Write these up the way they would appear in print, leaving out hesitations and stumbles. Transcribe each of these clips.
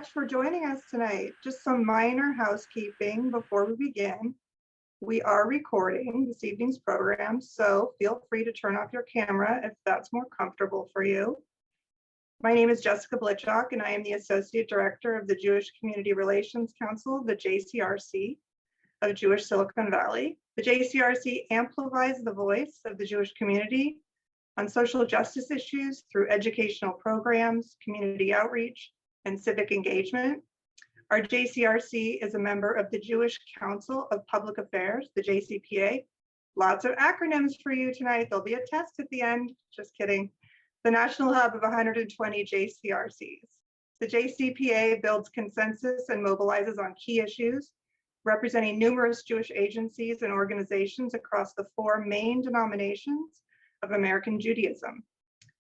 much for joining us tonight. Just some minor housekeeping before we begin. We are recording this evening's program, so feel free to turn off your camera if that's more comfortable for you. My name is Jessica Blitchok, and I am the Associate Director of the Jewish Community Relations Council, the JCRC of Jewish Silicon Valley. The JCRC amplifies the voice of the Jewish community on social justice issues through educational programs, community outreach, and civic engagement. Our JCRC is a member of the Jewish Council of Public Affairs, the JCPA. Lots of acronyms for you tonight. There'll be a test at the end, just kidding. The national hub of 120 JCRCs. The JCPA builds consensus and mobilizes on key issues, representing numerous Jewish agencies and organizations across the four main denominations of American Judaism.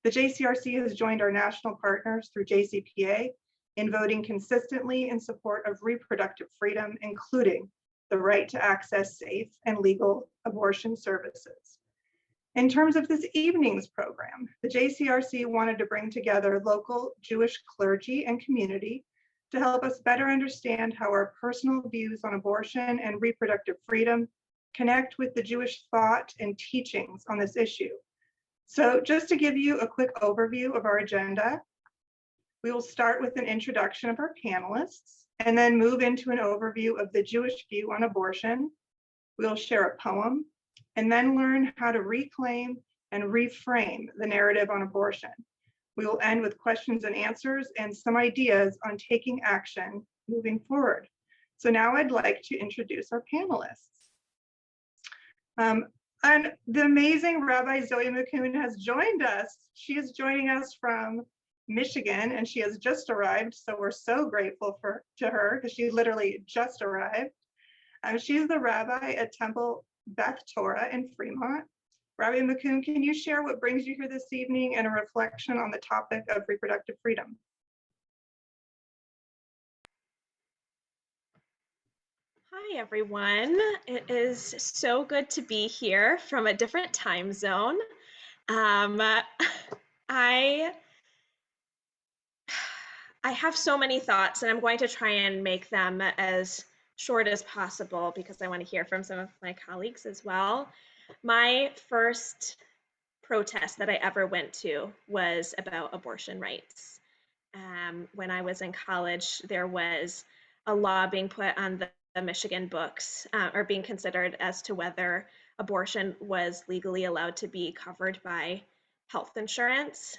The JCRC has joined our national partners through JCPA in voting consistently in support of reproductive freedom, including the right to access safe and legal abortion services. In terms of this evening's program, the JCRC wanted to bring together local Jewish clergy and community to help us better understand how our personal views on abortion and reproductive freedom connect with the Jewish thought and teachings on this issue. So just to give you a quick overview of our agenda, we will start with an introduction of our panelists and then move into an overview of the Jewish view on abortion. We'll share a poem and then learn how to reclaim and reframe the narrative on abortion. We will end with questions and answers and some ideas on taking action moving forward. So now I'd like to introduce our panelists. And the amazing Rabbi Zoe McCoon has joined us. She is joining us from Michigan, and she has just arrived, so we're so grateful to her because she literally just arrived. She's the rabbi at Temple Beth Torah in Fremont. Rabbi McCoon, can you share what brings you here this evening and a reflection on the topic of reproductive freedom? Hi, everyone. It is so good to be here from a different time zone. I have so many thoughts, and I'm going to try and make them as short as possible because I want to hear from some of my colleagues as well. My first protest that I ever went to was about abortion rights. When I was in college, there was a law being put on the Michigan books, or being considered as to whether abortion was legally allowed to be covered by health insurance.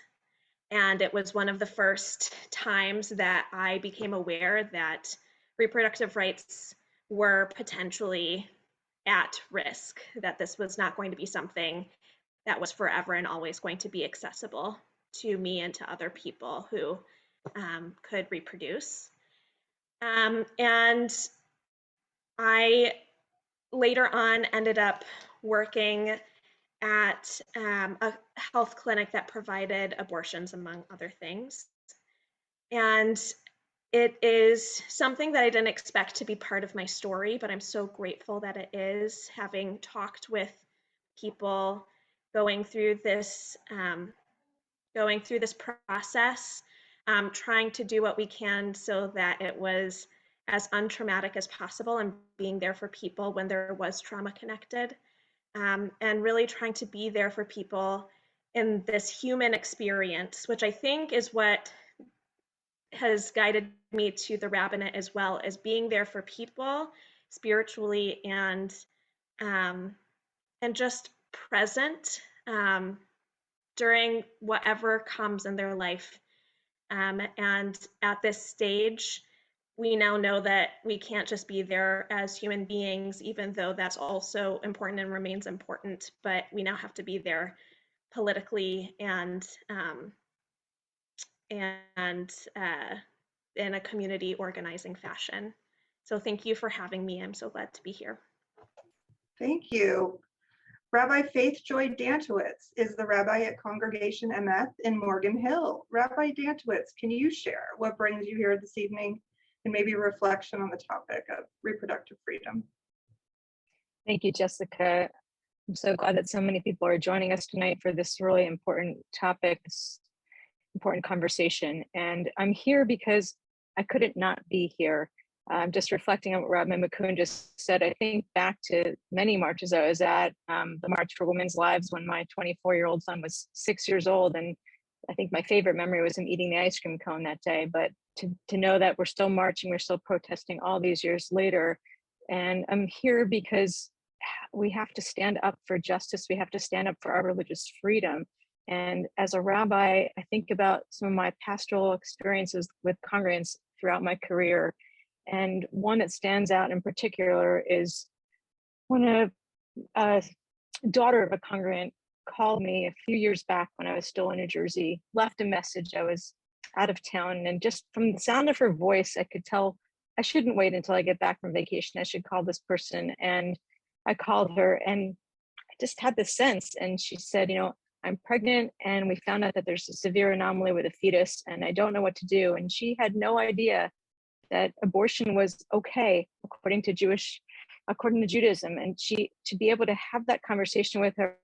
And it was one of the first times that I became aware that reproductive rights were potentially at risk, that this was not going to be something that was forever and always going to be accessible to me and to other people who could reproduce. And I later on ended up working at a health clinic that provided abortions, among other things. And it is something that I didn't expect to be part of my story, but I'm so grateful that it is, having talked with people going through this process, trying to do what we can so that it was as untraumatic as possible and being there for people when there was trauma connected, and really trying to be there for people in this human experience, which I think is what has guided me to the rabbinate as well, as being there for people spiritually and just present during whatever comes in their life. And at this stage, we now know that we can't just be there as human beings, even though that's also important and remains important, but we now have to be there politically and in a community organizing fashion. So thank you for having me. I'm so glad to be here. Thank you. Rabbi Faith Joy Dantowitz is the rabbi at Congregation Emeth in Morgan Hill. Rabbi Dantowitz, can you share what brings you here this evening and maybe a reflection on the topic of reproductive freedom? Thank you, Jessica. I'm so glad that so many people are joining us tonight for this really important topic, this important conversation. And I'm here because I couldn't not be here. Just reflecting on what Rabbi McCoon just said, I think back to many marches I was at, the March for Women's Lives when my 24-year-old son was 6 years old. And I think my favorite memory was him eating the ice cream cone that day. But to know that we're still marching, we're still protesting all these years later. And I'm here because we have to stand up for justice. We have to stand up for our religious freedom. And as a rabbi, I think about some of my pastoral experiences with congregants throughout my career. And one that stands out in particular is when a daughter of a congregant called me a few years back when I was still in New Jersey, left a message. I was out of town, and just from the sound of her voice, I could tell I shouldn't wait until I get back from vacation. I should call this person. And I called her, and I just had this sense. And she said, I'm pregnant, and we found out that there's a severe anomaly with a fetus, and I don't know what to do. And she had no idea that abortion was okay according to Judaism. And to be able to have that conversation with her,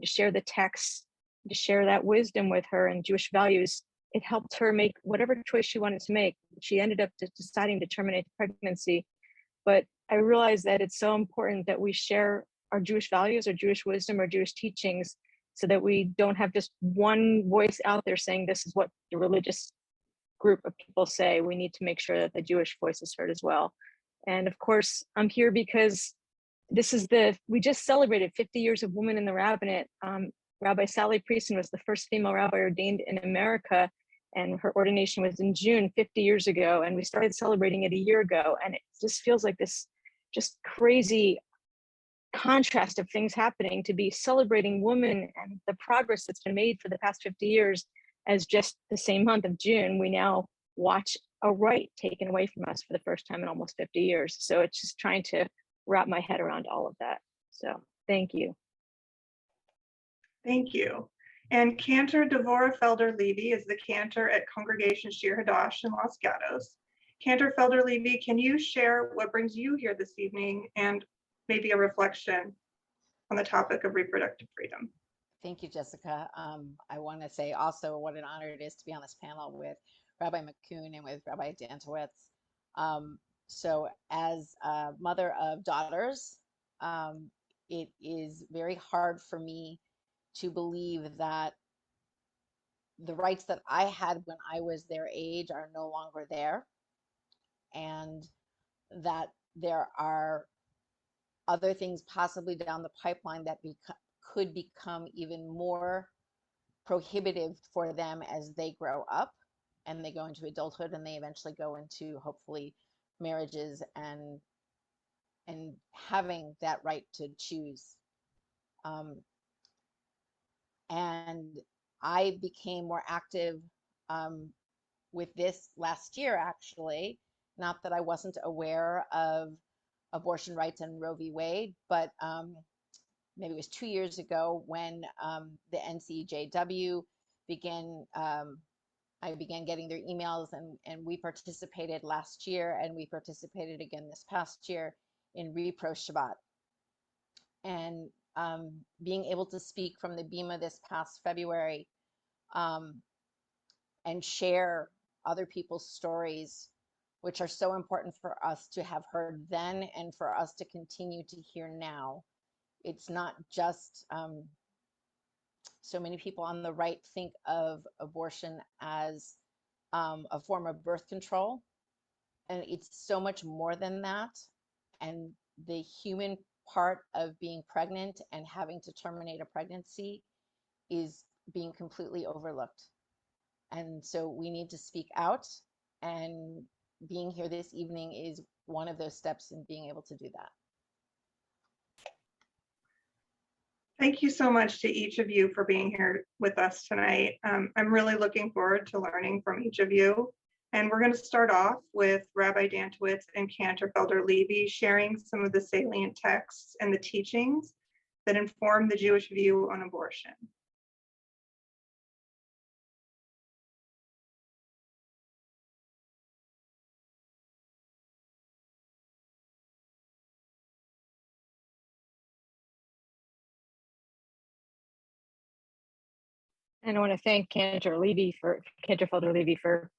to share the text, to share that wisdom with her and Jewish values, it helped her make whatever choice she wanted to make. She ended up deciding to terminate the pregnancy. But I realized that it's so important that we share our Jewish values, our Jewish wisdom, our Jewish teachings, so that we don't have just one voice out there saying this is what the religious group of people say. We need to make sure that the Jewish voice is heard as well. And of course, I'm here because we just celebrated 50 years of women in the rabbinate. Rabbi Sally Prieston was the first female rabbi ordained in America, and her ordination was in June 50 years ago. And we started celebrating it a year ago. And it just feels like this just crazy contrast of things happening, to be celebrating women and the progress that's been made for the past 50 years. As just the same month of June, we now watch a right taken away from us for the first time in almost 50 years. So it's just trying to wrap my head around all of that. So thank you. Thank you. And Cantor Devorah Felder Levy is the cantor at Congregation Shir Hadash in Los Gatos. Cantor Felder Levy, can you share what brings you here this evening and maybe a reflection on the topic of reproductive freedom? Thank you, Jessica. I want to say also what an honor it is to be on this panel with Rabbi McCoon and with Rabbi Dantowitz. So as a mother of daughters, it is very hard for me to believe that the rights that I had when I was their age are no longer there, and that there are other things possibly down the pipeline that could become even more prohibitive for them as they grow up and they go into adulthood and they eventually go into hopefully marriages and having that right to choose. And I became more active with this last year, actually. Not that I wasn't aware of abortion rights and Roe v. Wade, but maybe it was 2 years ago when the NCJW began, I began getting their emails, and we participated last year, and we participated again this past year in Repro Shabbat. And being able to speak from the Bima this past February and share other people's stories, which are so important for us to have heard then and for us to continue to hear now. It's not just so many people on the right think of abortion as a form of birth control, and it's so much more than that. And the human part of being pregnant and having to terminate a pregnancy is being completely overlooked. And so we need to speak out, and being here this evening is one of those steps in being able to do that. Thank you so much to each of you for being here with us tonight. I'm really looking forward to learning from each of you. And we're going to start off with Rabbi Dantowitz and Cantor Felder Levy sharing some of the salient texts and the teachings that inform the Jewish view on abortion. And I want to thank Cantor Felder Levy for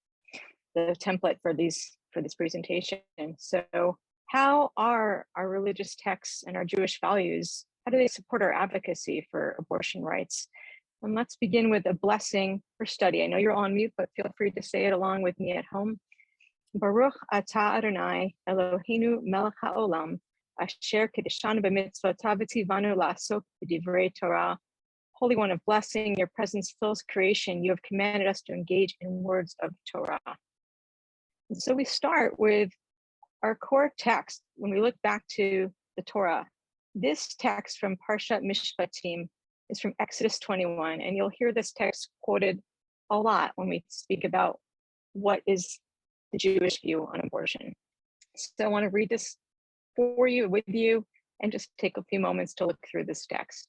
the template for this presentation. So how are our religious texts and our Jewish values, how do they support our advocacy for abortion rights? And let's begin with a blessing for study. I know you're on mute, but feel free to say it along with me at home. Baruch atah Adonai Eloheinu melech haolam asher kedeshanu b'mitzvotav v'tzivanu la'asok b'divrei Torah. Holy One of blessing, your presence fills creation. You have commanded us to engage in words of Torah. And so we start with our core text. When we look back to the Torah, this text from Parshat Mishpatim is from Exodus 21, and you'll hear this text quoted a lot when we speak about what is the Jewish view on abortion. So I want to read this for you, with you, and just take a few moments to look through this text.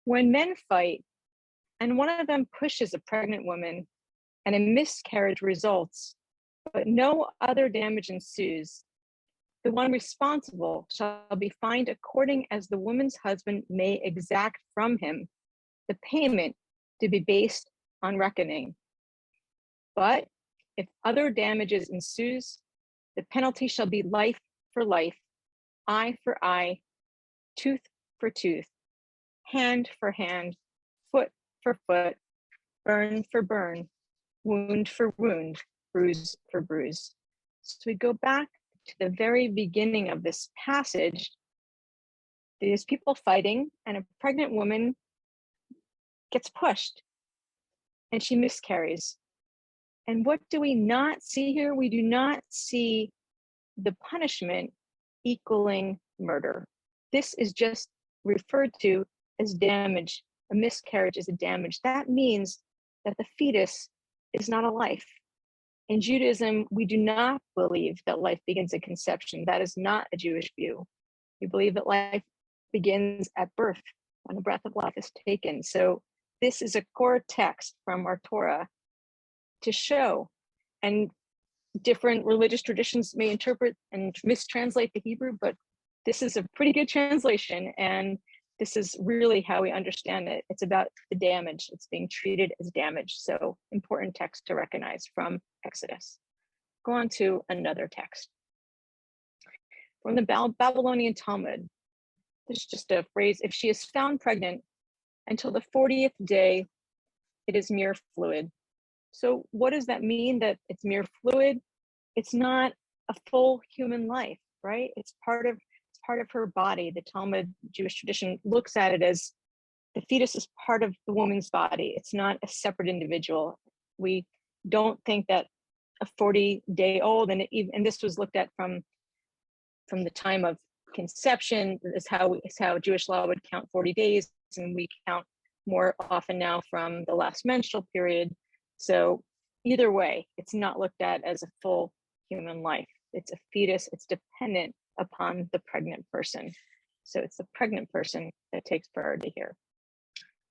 When men fight, and one of them pushes a pregnant woman, and a miscarriage results, but no other damage ensues, the one responsible shall be fined according as the woman's husband may exact from him, the payment to be based on reckoning. But if other damages ensues, the penalty shall be life for life, eye for eye, tooth for tooth, hand for hand, foot for foot, burn for burn, wound for wound, bruise for bruise. So we go back to the very beginning of this passage. There's people fighting, and a pregnant woman gets pushed, and she miscarries. And what do we not see here? We do not see the punishment equaling murder. This is just referred to as damage. A miscarriage is a damage. That means that the fetus is not a life. In Judaism, we do not believe that life begins at conception. That is not a Jewish view. We believe that life begins at birth, when a breath of life is taken. So this is a core text from our Torah to show, and different religious traditions may interpret and mistranslate the Hebrew, but this is a pretty good translation, and this is really how we understand it. It's about the damage. It's being treated as damage. So important text to recognize from Exodus. Go on to another text. From the Babylonian Talmud, there's just a phrase: if she is found pregnant until the 40th day, it is mere fluid. So what does that mean, that it's mere fluid? It's not a full human life, right? It's part of her body. The Talmud Jewish tradition looks at it as the fetus is part of the woman's body. It's not a separate individual. We don't think that a 40-day-old, and this was looked at from the time of conception, is how Jewish law would count 40 days, and we count more often now from the last menstrual period. So either way, it's not looked at as a full human life. It's a fetus. It's dependent upon the pregnant person. So it's the pregnant person that takes priority here.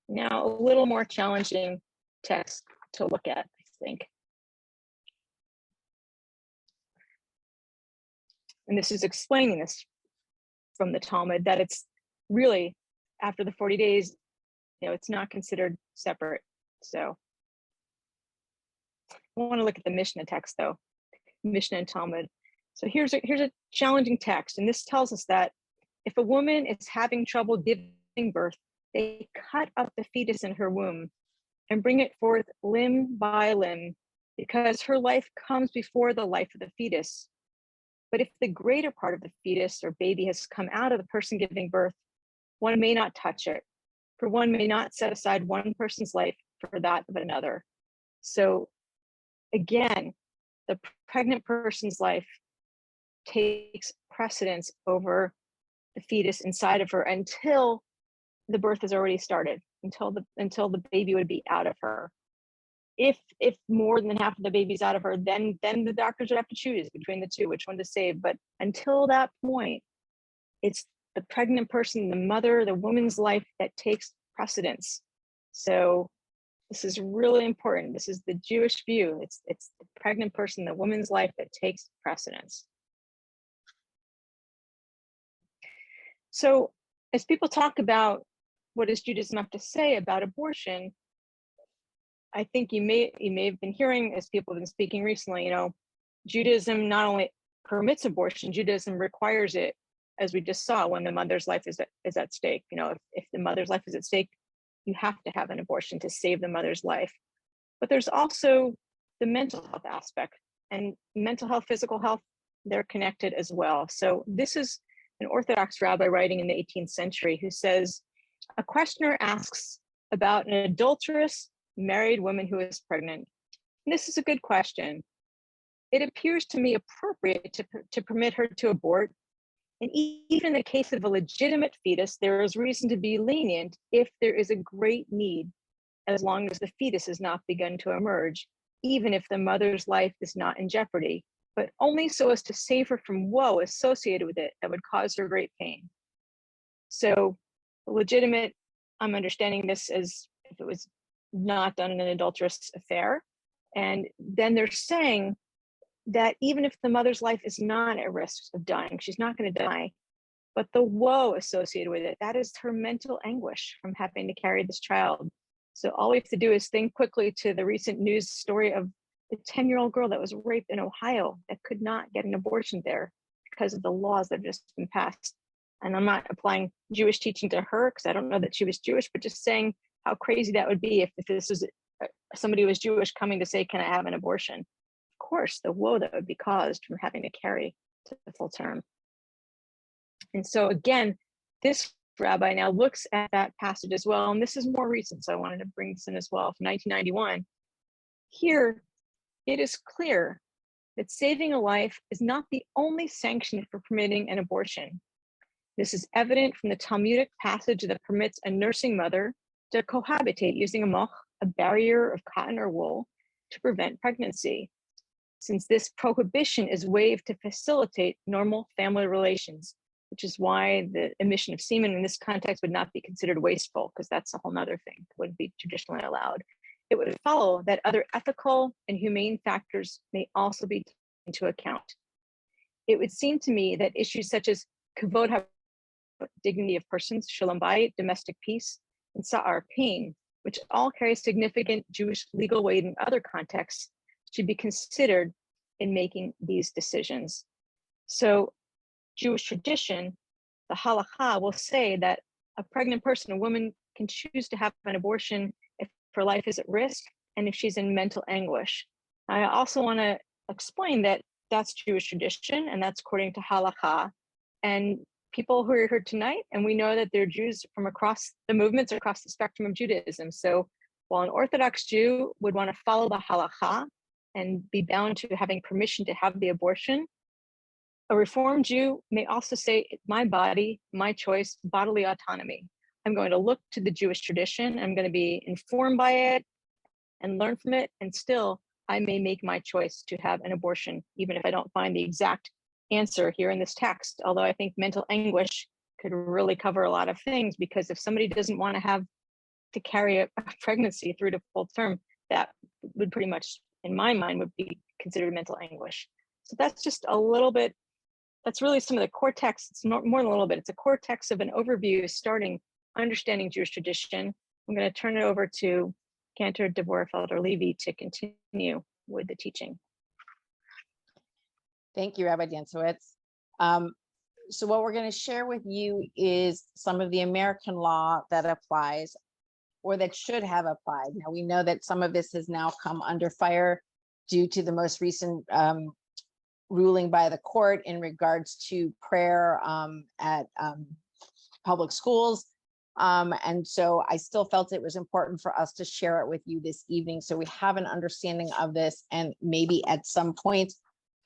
Now, a little more challenging text to look at, I think. And this is explaining this from the Talmud, that it's really after the 40 days, it's not considered separate. So I want to look at the Mishnah text, though, Mishnah and Talmud. So here's a challenging text, and this tells us that if a woman is having trouble giving birth, they cut up the fetus in her womb and bring it forth limb by limb, because her life comes before the life of the fetus. But if the greater part of the fetus or baby has come out of the person giving birth, one may not touch it, for one may not set aside one person's life for that of another. So again, the pregnant person's life takes precedence over the fetus inside of her until the birth has already started, until the baby would be out of her. If more than half of the baby's out of her, then the doctors would have to choose between the two, which one to save. But until that point, it's the pregnant person, the mother, the woman's life that takes precedence. So this is really important. This is the Jewish view. It's the pregnant person, the woman's life that takes precedence. So as people talk about what does Judaism have to say about abortion, I think you may have been hearing, as people have been speaking recently, Judaism not only permits abortion, Judaism requires it, as we just saw, when the mother's life is at stake. You know, if the mother's life is at stake, you have to have an abortion to save the mother's life. But there's also the mental health aspect, and mental health, physical health, they're connected as well. So this is an Orthodox rabbi writing in the 18th century who says, a questioner asks about an adulterous married woman who is pregnant. And this is a good question. It appears to me appropriate to permit her to abort. And even in the case of a legitimate fetus, there is reason to be lenient if there is a great need, as long as the fetus has not begun to emerge, even if the mother's life is not in jeopardy, but only so as to save her from woe associated with it that would cause her great pain. So legitimate, I'm understanding this as if it was not done in an adulterous affair. And then they're saying that even if the mother's life is not at risk of dying, she's not going to die, but the woe associated with it, that is her mental anguish from having to carry this child. So all we have to do is think quickly to the recent news story of the 10-year-old girl that was raped in Ohio that could not get an abortion there because of the laws that have just been passed. And I'm not applying Jewish teaching to her because I don't know that she was Jewish, but just saying how crazy that would be if this was somebody who was Jewish coming to say, can I have an abortion? Of course, the woe that would be caused from having to carry to the full term. And so again, this rabbi now looks at that passage as well. And this is more recent, so I wanted to bring this in as well, from 1991. Here, it is clear that saving a life is not the only sanction for permitting an abortion. This is evident from the Talmudic passage that permits a nursing mother to cohabitate using a moch, a barrier of cotton or wool, to prevent pregnancy, since this prohibition is waived to facilitate normal family relations, which is why the emission of semen in this context would not be considered wasteful, because that's a whole nother thing that wouldn't be traditionally allowed. It would follow that other ethical and humane factors may also be taken into account. It would seem to me that issues such as kavod, dignity of persons, shalom bayit, domestic peace, and sa'ar, pain, which all carry significant Jewish legal weight in other contexts, should be considered in making these decisions. So Jewish tradition, the halakha, will say that a pregnant person, a woman, can choose to have an abortion if her life is at risk and if she's in mental anguish. I also want to explain that that's Jewish tradition and that's according to halakha. And people who are here tonight, and we know that they're Jews from across the movements, across the spectrum of Judaism. So while an Orthodox Jew would want to follow the halakha and be bound to having permission to have the abortion, a Reformed Jew may also say, my body, my choice, bodily autonomy. I'm going to look to the Jewish tradition. I'm going to be informed by it and learn from it. And still, I may make my choice to have an abortion, even if I don't find the exact answer here in this text. Although I think mental anguish could really cover a lot of things, because if somebody doesn't want to have to carry a pregnancy through to full term, that would pretty much, in my mind, would be considered mental anguish. So that's just a little bit, that's really some of the core text. It's not more than a little bit. It's a core text of an overview starting understanding Jewish tradition. I'm going to turn it over to Cantor Devorah Felder Levy to continue with the teaching. Thank you, Rabbi Dantowitz. So what we're going to share with you is some of the American law that applies, or that should have applied. Now, we know that some of this has now come under fire due to the most recent ruling by the court in regards to prayer at public schools. And so I still felt it was important for us to share it with you this evening, so we have an understanding of this, and maybe at some point,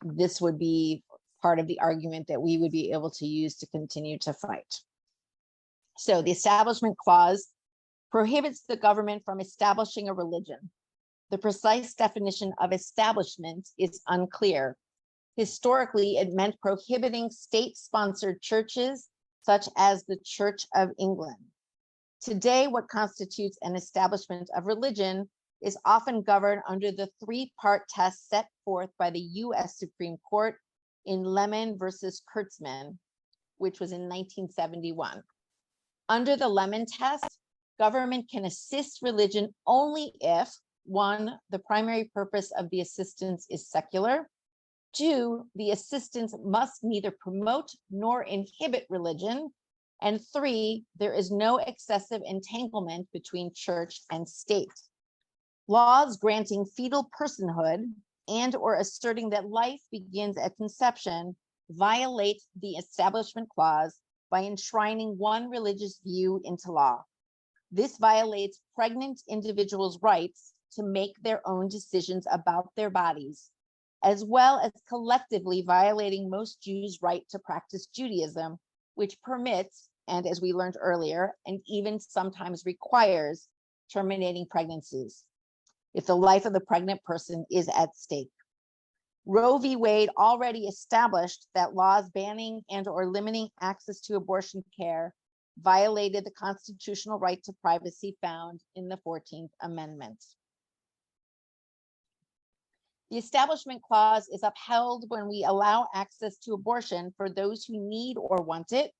this would be part of the argument that we would be able to use to continue to fight. So the Establishment Clause prohibits the government from establishing a religion. The precise definition of establishment is unclear. Historically, it meant prohibiting state-sponsored churches, such as the Church of England. Today, what constitutes an establishment of religion is often governed under the three-part test set forth by the U.S. Supreme Court in Lemon versus Kurtzman, which was in 1971. Under the Lemon test, government can assist religion only if, one, the primary purpose of the assistance is secular, 2, the assistance must neither promote nor inhibit religion. And 3, there is no excessive entanglement between church and state. Laws granting fetal personhood and or asserting that life begins at conception violate the Establishment Clause by enshrining one religious view into law. This violates pregnant individuals' rights to make their own decisions about their bodies, as well as collectively violating most Jews' right to practice Judaism, which permits, and as we learned earlier, and even sometimes requires terminating pregnancies if the life of the pregnant person is at stake. Roe v. Wade already established that laws banning and or limiting access to abortion care violated the constitutional right to privacy found in the 14th Amendment. The Establishment Clause is upheld when we allow access to abortion for those who need or want it.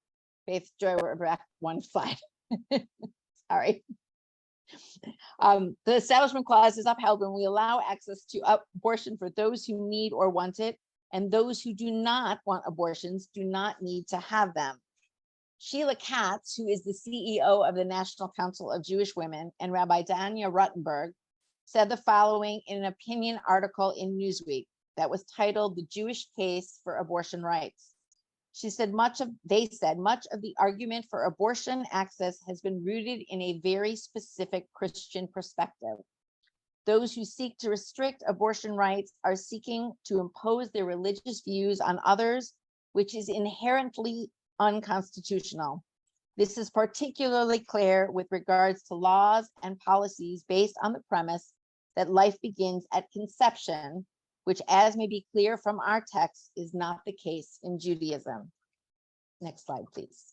Faith Joy, we're back one slide. Sorry. The Establishment Clause is upheld when we allow access to abortion for those who need or want it, and those who do not want abortions do not need to have them. Sheila Katz, who is the CEO of the National Council of Jewish Women, and Rabbi Danya Ruttenberg said the following in an opinion article in Newsweek that was titled "The Jewish Case for Abortion Rights." They said much of the argument for abortion access has been rooted in a very specific Christian perspective. Those who seek to restrict abortion rights are seeking to impose their religious views on others, which is inherently unconstitutional. This is particularly clear with regards to laws and policies based on the premise that life begins at conception, which, as may be clear from our text, is not the case in Judaism. Next slide, please.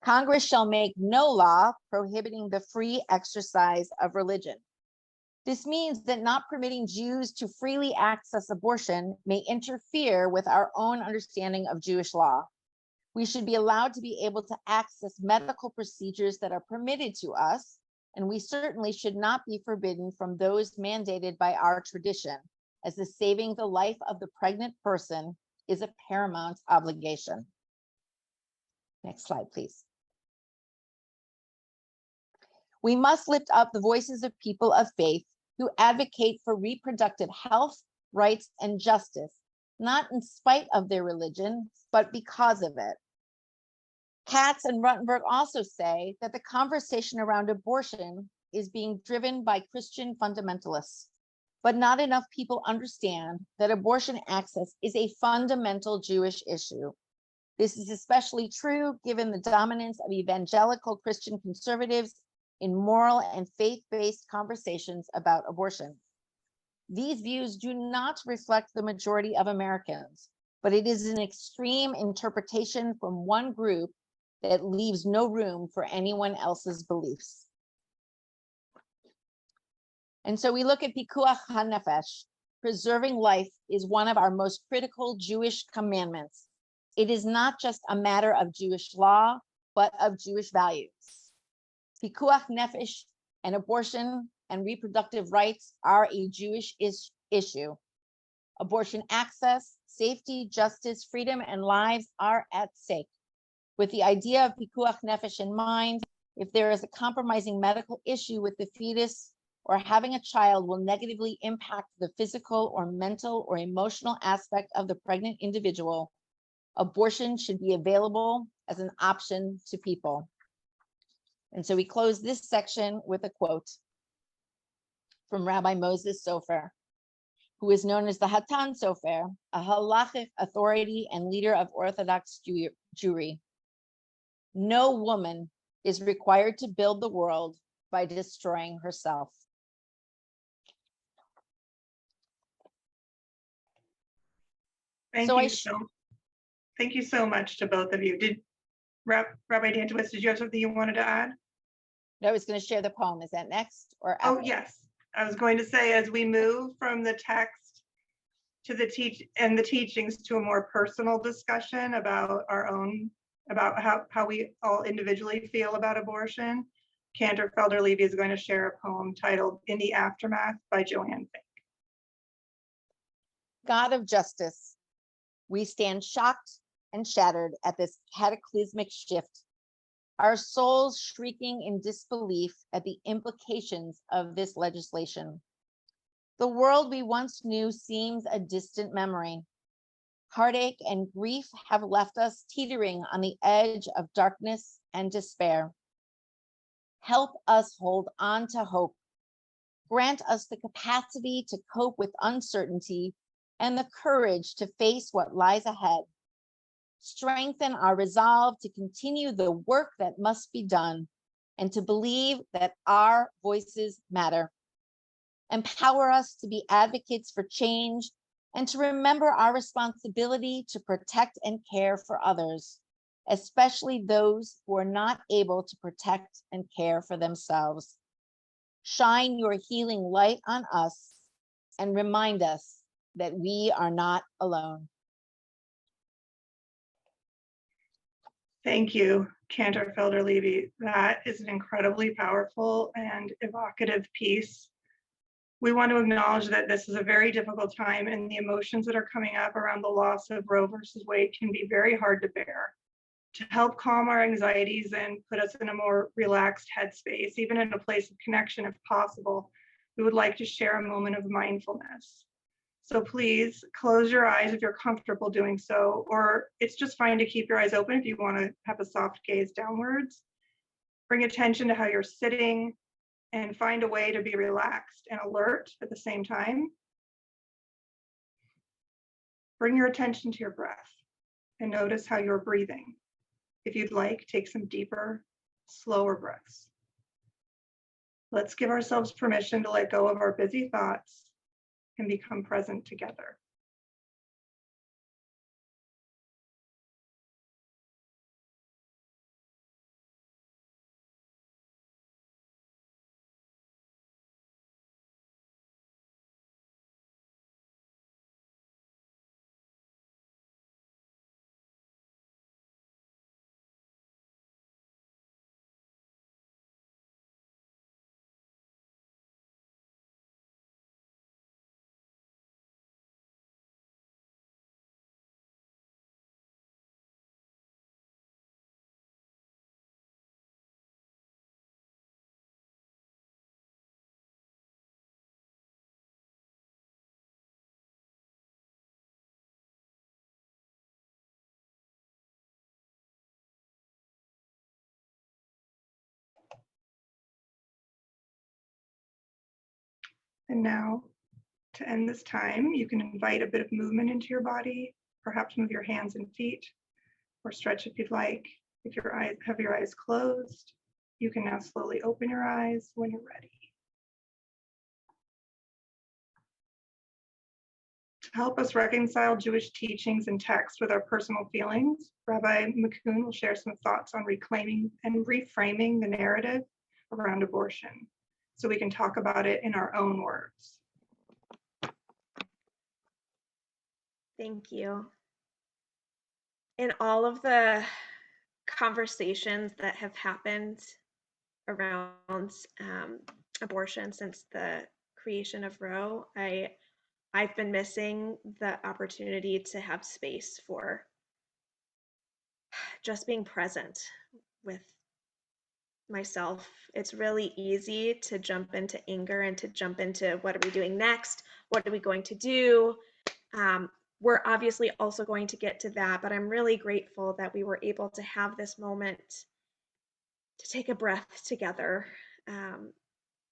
Congress shall make no law prohibiting the free exercise of religion. This means that not permitting Jews to freely access abortion may interfere with our own understanding of Jewish law. We should be allowed to be able to access medical procedures that are permitted to us, and we certainly should not be forbidden from those mandated by our tradition, as the saving the life of the pregnant person is a paramount obligation. Next slide, please. We must lift up the voices of people of faith who advocate for reproductive health, rights, and justice, not in spite of their religion, but because of it. Katz and Ruttenberg also say that the conversation around abortion is being driven by Christian fundamentalists, but not enough people understand that abortion access is a fundamental Jewish issue. This is especially true given the dominance of evangelical Christian conservatives in moral and faith-based conversations about abortion. These views do not reflect the majority of Americans, but it is an extreme interpretation from one group that leaves no room for anyone else's beliefs. And so we look at Pikuach HaNefesh. Preserving life is one of our most critical Jewish commandments. It is not just a matter of Jewish law, but of Jewish values. Pikuach Nefesh and abortion and reproductive rights are a Jewish issue. Abortion access, safety, justice, freedom, and lives are at stake. With the idea of Pikuach Nefesh in mind, if there is a compromising medical issue with the fetus or having a child will negatively impact the physical or mental or emotional aspect of the pregnant individual, abortion should be available as an option to people. And so we close this section with a quote from Rabbi Moses Sofer, who is known as the Hatan Sofer, a halachic authority and leader of Orthodox Jewry. No woman is required to build the world by destroying herself. Thank you so much to both of you. Did Rabbi Dantowitz, did you have something you wanted to add? I was going to share the poem. Is that next or after? Oh, yes. I was going to say, as we move from the text to the teachings to a more personal discussion about how we all individually feel about abortion, Cantor Felder Levy is going to share a poem titled "In the Aftermath" by Joanne Fink. God of justice, we stand shocked and shattered at this cataclysmic shift, our souls shrieking in disbelief at the implications of this legislation. The world we once knew seems a distant memory. Heartache and grief have left us teetering on the edge of darkness and despair. Help us hold on to hope. Grant us the capacity to cope with uncertainty and the courage to face what lies ahead. Strengthen our resolve to continue the work that must be done and to believe that our voices matter. Empower us to be advocates for change and to remember our responsibility to protect and care for others, especially those who are not able to protect and care for themselves. Shine your healing light on us and remind us that we are not alone. Thank you, Cantor Felder Levy. That is an incredibly powerful and evocative piece. We want to acknowledge that this is a very difficult time, and the emotions that are coming up around the loss of Roe versus Wade can be very hard to bear. To help calm our anxieties and put us in a more relaxed headspace, even in a place of connection if possible, we would like to share a moment of mindfulness. So please close your eyes if you're comfortable doing so, or it's just fine to keep your eyes open if you want to have a soft gaze downwards. Bring attention to how you're sitting and find a way to be relaxed and alert at the same time. Bring your attention to your breath and notice how you're breathing. If you'd like, take some deeper, slower breaths. Let's give ourselves permission to let go of our busy thoughts and become present together. And now, to end this time, you can invite a bit of movement into your body, perhaps move your hands and feet, or stretch if you'd like. If your eyes have your eyes closed, you can now slowly open your eyes when you're ready. To help us reconcile Jewish teachings and text with our personal feelings, Rabbi McCoon will share some thoughts on reclaiming and reframing the narrative around abortion, so we can talk about it in our own words. Thank you. In all of the conversations that have happened around abortion since the creation of Roe, I've been missing the opportunity to have space for just being present with myself. It's really easy to jump into anger and to jump into what are we doing next? What are we going to do? We're obviously also going to get to that, but I'm really grateful that we were able to have this moment to take a breath together,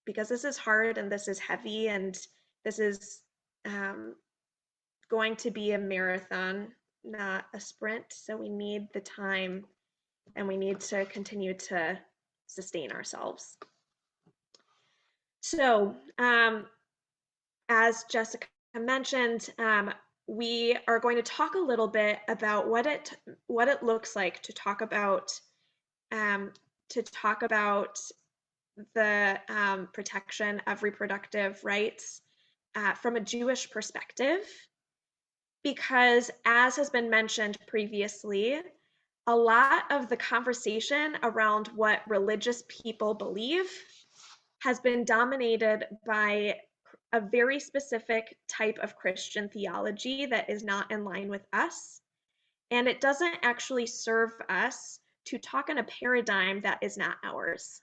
because this is hard and this is heavy and this is going to be a marathon, not a sprint. So we need the time and we need to continue to sustain ourselves. So as Jessica mentioned, we are going to talk a little bit about what it looks like to talk about the protection of reproductive rights from a Jewish perspective, because as has been mentioned previously, a lot of the conversation around what religious people believe has been dominated by a very specific type of Christian theology that is not in line with us. And it doesn't actually serve us to talk in a paradigm that is not ours.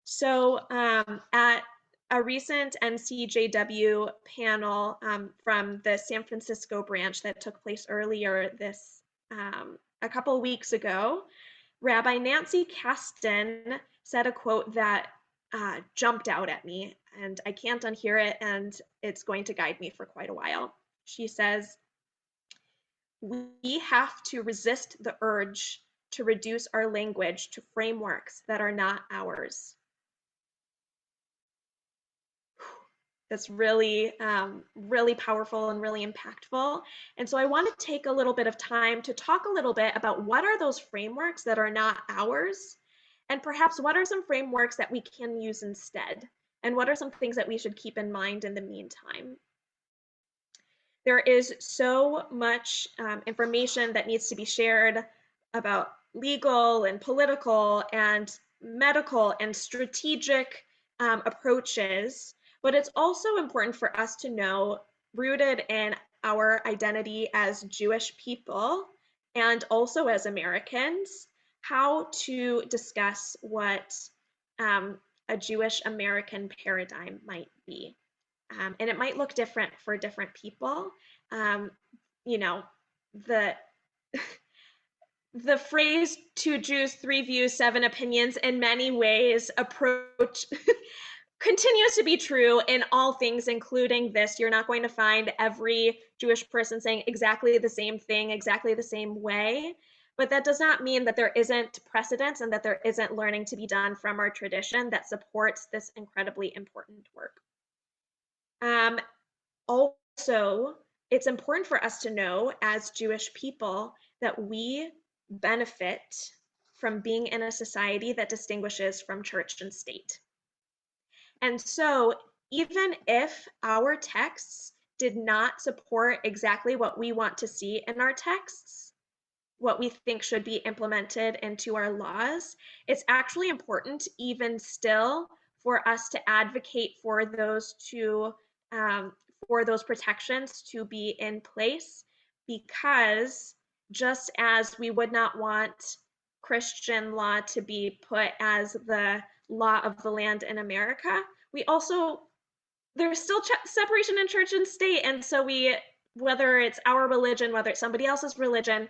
So at a recent NCJW panel from the San Francisco branch that took place earlier this, a couple of weeks ago, Rabbi Nancy Kasten said a quote that jumped out at me, and I can't unhear it, and it's going to guide me for quite a while. She says, "We have to resist the urge to reduce our language to frameworks that are not ours." That's really, really powerful and really impactful. And so I want to take a little bit of time to talk a little bit about what are those frameworks that are not ours, and perhaps what are some frameworks that we can use instead, and what are some things that we should keep in mind in the meantime. There is so much information that needs to be shared about legal and political and medical and strategic approaches, but it's also important for us to know, rooted in our identity as Jewish people and also as Americans, how to discuss what a Jewish American paradigm might be. And it might look different for different people. You know, the the phrase "two Jews, three views, seven opinions" in many ways continues to be true in all things, including this. You're not going to find every Jewish person saying exactly the same thing, exactly the same way. But that does not mean that there isn't precedent and that there isn't learning to be done from our tradition that supports this incredibly important work. Also, it's important for us to know as Jewish people that we benefit from being in a society that distinguishes from church and state. And so even if our texts did not support exactly what we want to see in our texts, what we think should be implemented into our laws, it's actually important even still for us to advocate for those protections to be in place, because just as we would not want Christian law to be put as the law of the land in America, there's still separation in church and state. And so whether it's our religion, whether it's somebody else's religion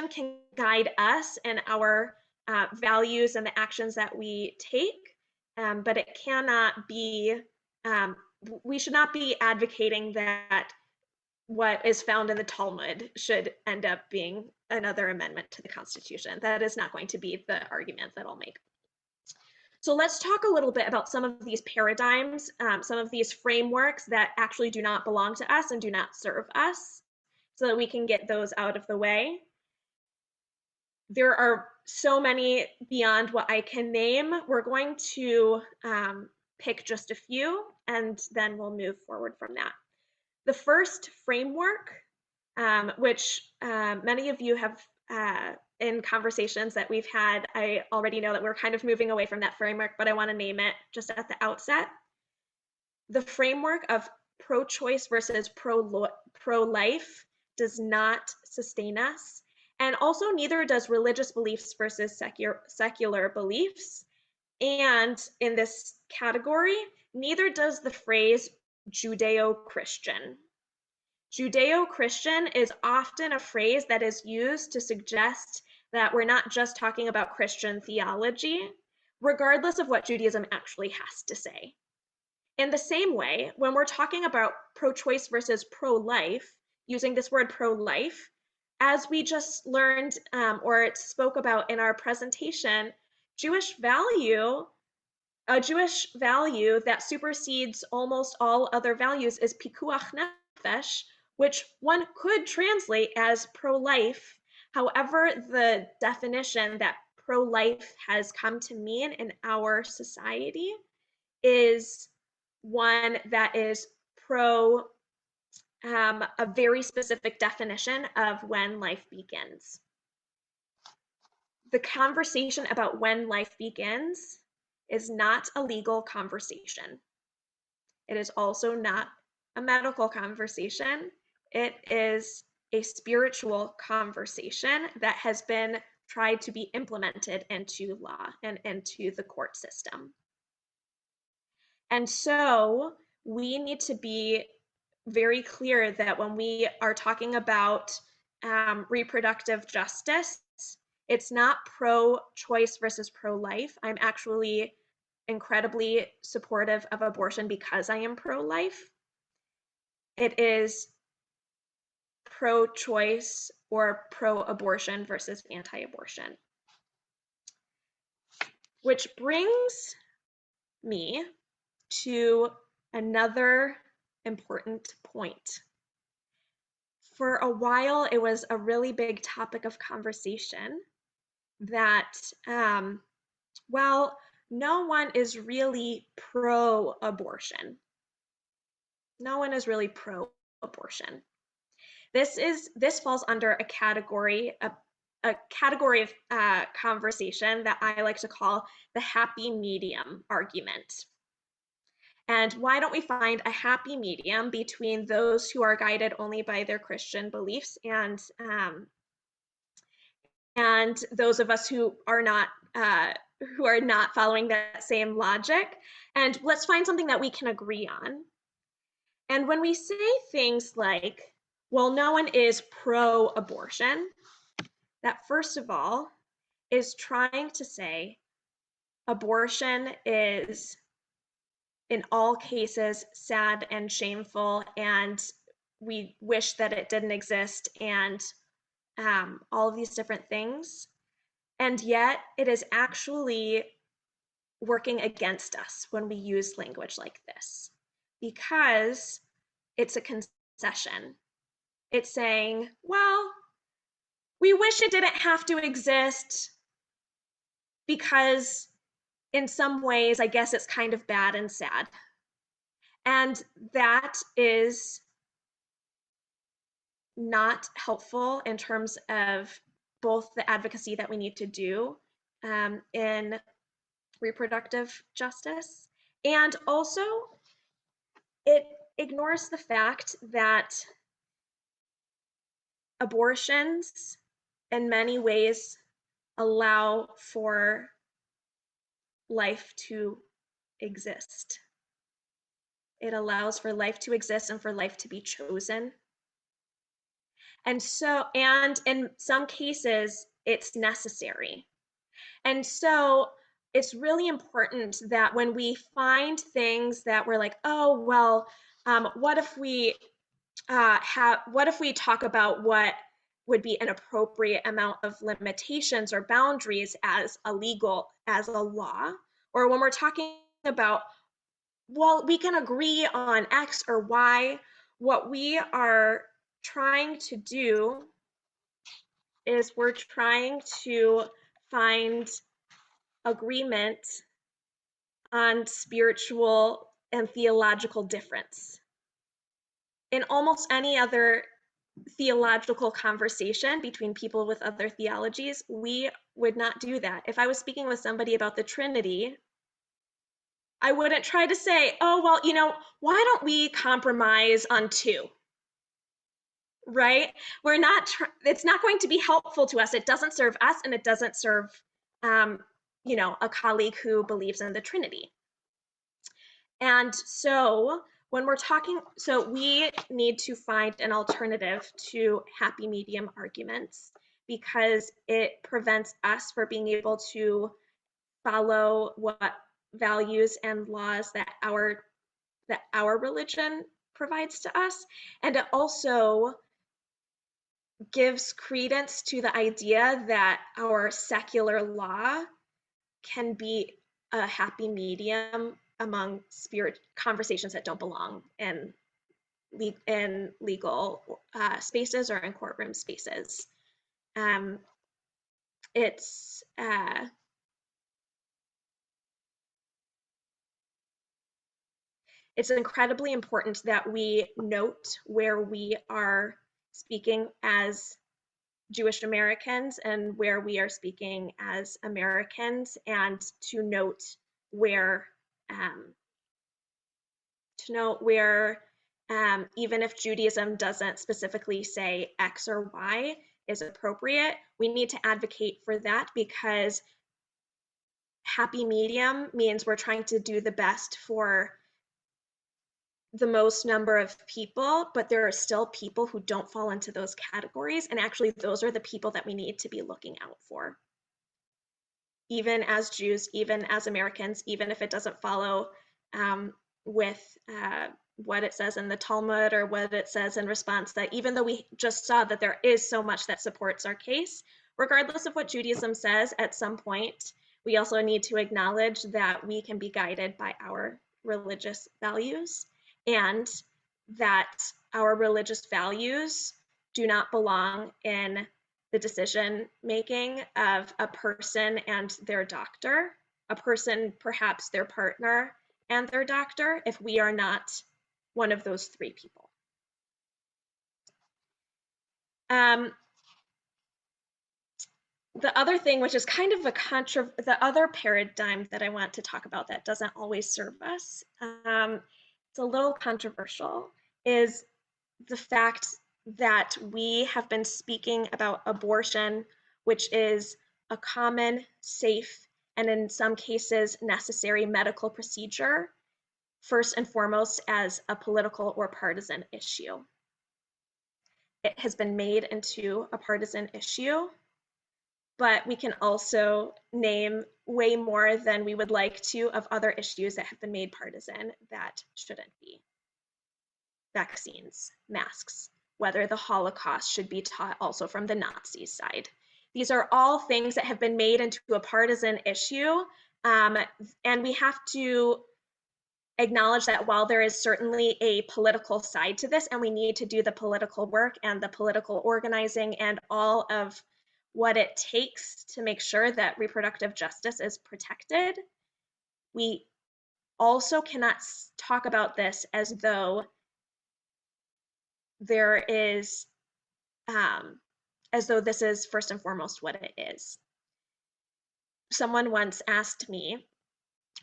can guide us and our values and the actions that we take, but it cannot be, we should not be advocating that what is found in the Talmud should end up being another amendment to the Constitution. That is not going to be the argument that I'll make. So let's talk a little bit about some of these paradigms, some of these frameworks that actually do not belong to us and do not serve us, so that we can get those out of the way. There are so many beyond what I can name. We're going to pick just a few, and then we'll move forward from that. The first framework, which many of you have in conversations that we've had, I already know that we're kind of moving away from that framework, but I want to name it just at the outset. The framework of pro-choice versus pro-life does not sustain us. And also neither does religious beliefs versus secular beliefs. And in this category, neither does the phrase Judeo-Christian. Judeo-Christian is often a phrase that is used to suggest that we're not just talking about Christian theology, regardless of what Judaism actually has to say. In the same way, when we're talking about pro-choice versus pro-life, using this word pro-life, as we just learned or spoke about in our presentation, a Jewish value that supersedes almost all other values is pikuach nefesh, which one could translate as pro-life. However, the definition that pro-life has come to mean in our society is one that is a very specific definition of when life begins. The conversation about when life begins is not a legal conversation. It is also not a medical conversation. It is a spiritual conversation that has been tried to be implemented into law and into the court system. And so we need to be very clear that when we are talking about reproductive justice, it's not pro-choice versus pro-life. I'm actually incredibly supportive of abortion because I am pro-life. It is pro-choice or pro-abortion versus anti-abortion. Which brings me to another important point. For a while, it was a really big topic of conversation that, well, no one is really pro-abortion. No one is really pro-abortion. This falls under a category of conversation that I like to call the happy medium argument. And why don't we find a happy medium between those who are guided only by their Christian beliefs and those of us who are not following that same logic? And let's find something that we can agree on. And when we say things like, well, no one is pro-abortion, that first of all is trying to say abortion is in all cases sad and shameful, and we wish that it didn't exist, and all of these different things. And yet it is actually working against us when we use language like this, because it's a concession. It's saying, well, we wish it didn't have to exist because in some ways, I guess it's kind of bad and sad. And that is not helpful in terms of both the advocacy that we need to do in reproductive justice, and also it ignores the fact that abortions in many ways allow for life to exist. It allows for life to exist and for life to be chosen. And in some cases, it's necessary. And so it's really important that when we find things that we're like, oh, well, what if we talk about what would be an appropriate amount of limitations or boundaries as a law, or when we're talking about, well, we can agree on X or Y, what we are trying to do is we're trying to find agreement on spiritual and theological difference. In almost any other theological conversation between people with other theologies, we would not do that. If I was speaking with somebody about the Trinity, I wouldn't try to say, oh, well, why don't we compromise on 2? Right? It's not going to be helpful to us. It doesn't serve us, and it doesn't serve, a colleague who believes in the Trinity. And so when we're talking, so we need to find an alternative to happy medium arguments, because it prevents us from being able to follow what values and laws that our religion provides to us. And it also gives credence to the idea that our secular law can be a happy medium among conversations that don't belong in legal spaces or in courtroom spaces. It's incredibly important that we note where we are speaking as Jewish Americans and where we are speaking as Americans, and to note where to note where even if Judaism doesn't specifically say X or Y is appropriate, we need to advocate for that, because happy medium means we're trying to do the best for the most number of people, but there are still people who don't fall into those categories. And actually, those are the people that we need to be looking out for. Even as Jews, even as Americans, even if it doesn't follow with what it says in the Talmud or what it says in response, that even though we just saw that there is so much that supports our case, regardless of what Judaism says, at some point, we also need to acknowledge that we can be guided by our religious values, and that our religious values do not belong in the decision making of a person and their doctor, a person, perhaps their partner and their doctor, if we are not one of those three people. The other thing, which is kind of the other paradigm that I want to talk about that doesn't always serve us, it's a little controversial, is the fact that we have been speaking about abortion, which is a common, safe, and in some cases necessary medical procedure, first and foremost as a political or partisan issue. It has been made into a partisan issue, but we can also name way more than we would like to of other issues that have been made partisan that shouldn't be. Vaccines, masks, whether the Holocaust should be taught also from the Nazi side. These are all things that have been made into a partisan issue, and we have to acknowledge that while there is certainly a political side to this, and we need to do the political work and the political organizing and all of what it takes to make sure that reproductive justice is protected, we also cannot talk about this as though there is, as though this is first and foremost what it is. Someone once asked me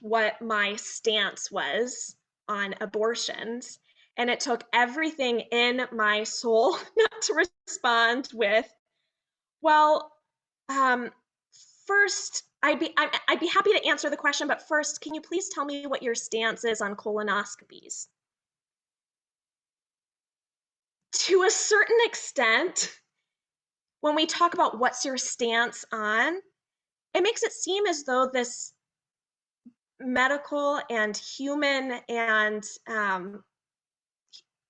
what my stance was on abortions, and it took everything in my soul not to respond with, well, first, I'd be happy to answer the question, but first, can you please tell me what your stance is on colonoscopies? To a certain extent, when we talk about what's your stance on, it makes it seem as though this medical and human and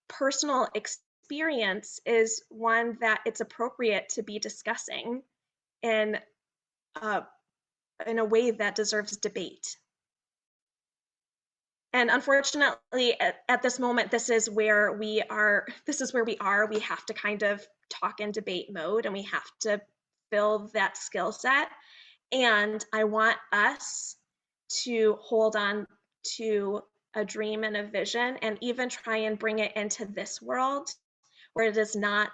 personal experience is one that it's appropriate to be discussing in a way that deserves debate. And unfortunately, at this moment, this is where we are. We have to kind of talk in debate mode, and we have to build that skill set. And I want us to hold on to a dream and a vision, and even try and bring it into this world where it is not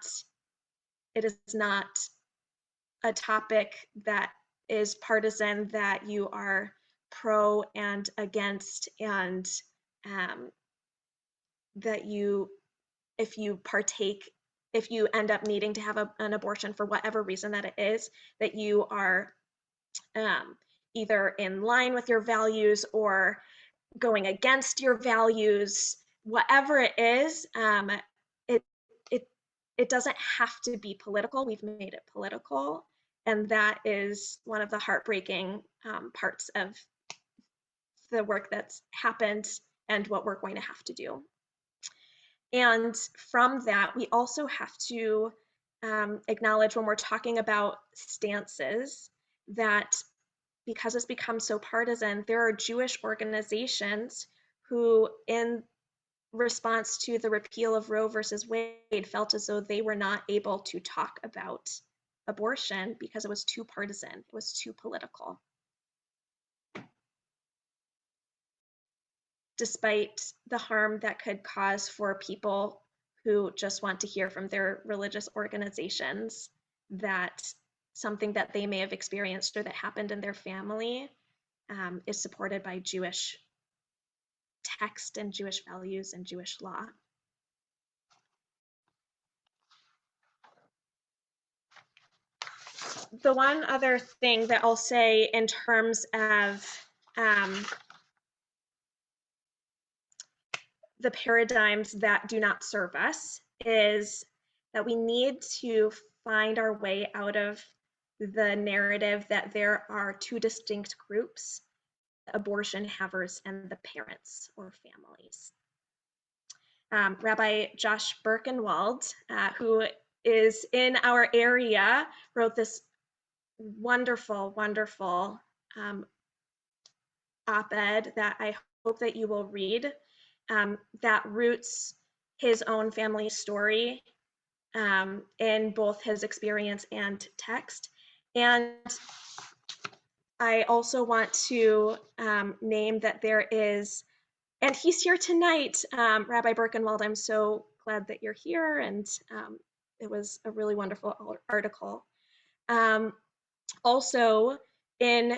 a topic that is partisan, that you are pro and against, and that if you end up needing to have an abortion for whatever reason that it is, that you are either in line with your values or going against your values. Whatever it is, it doesn't have to be political. We've made it political, and that is one of the heartbreaking parts of the work that's happened and what we're going to have to do. And from that, we also have to acknowledge, when we're talking about stances, that because it's become so partisan, there are Jewish organizations who, in response to the repeal of Roe versus Wade, felt as though they were not able to talk about abortion because it was too partisan, it was too political. Despite the harm that could cause for people who just want to hear from their religious organizations that something that they may have experienced or that happened in their family is supported by Jewish text and Jewish values and Jewish law. The one other thing that I'll say in terms of the paradigms that do not serve us is that we need to find our way out of the narrative that there are two distinct groups, the abortion havers and the parents or families. Rabbi Josh Birkenwald, who is in our area, wrote this wonderful, wonderful op-ed that I hope that you will read, that roots his own family story in both his experience and text. And I also want to name that there is, and he's here tonight, Rabbi Birkenwald, I'm so glad that you're here, and it was a really wonderful article. Also, in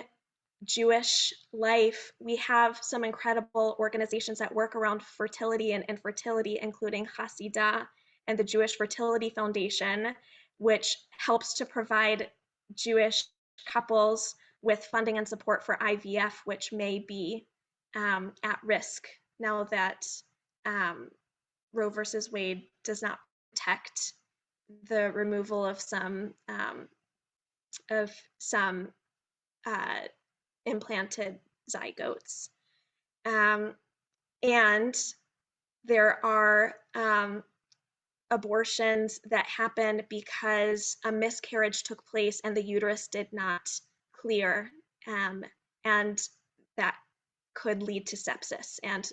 Jewish life, we have some incredible organizations that work around fertility and infertility, including Hasidah and the Jewish Fertility Foundation, which helps to provide Jewish couples with funding and support for IVF, which may be at risk now that Roe versus Wade does not protect the removal of some implanted zygotes. And there are abortions that happen because a miscarriage took place and the uterus did not clear, and that could lead to sepsis and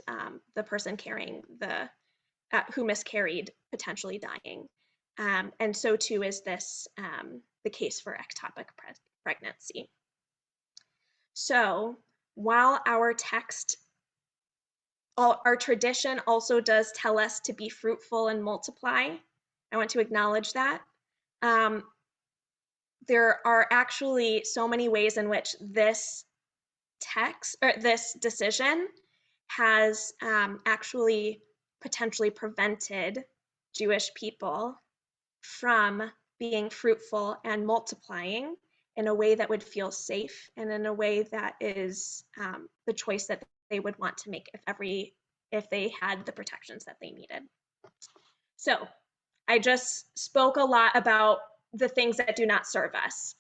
the person carrying the who miscarried potentially dying. And so too is this the case for ectopic pregnancy. So while our tradition also does tell us to be fruitful and multiply, I want to acknowledge that. There are actually so many ways in which this text or this decision has actually potentially prevented Jewish people from being fruitful and multiplying in a way that would feel safe and in a way that is the choice that they would want to make if they had the protections that they needed. So I just spoke a lot about the things that do not serve us: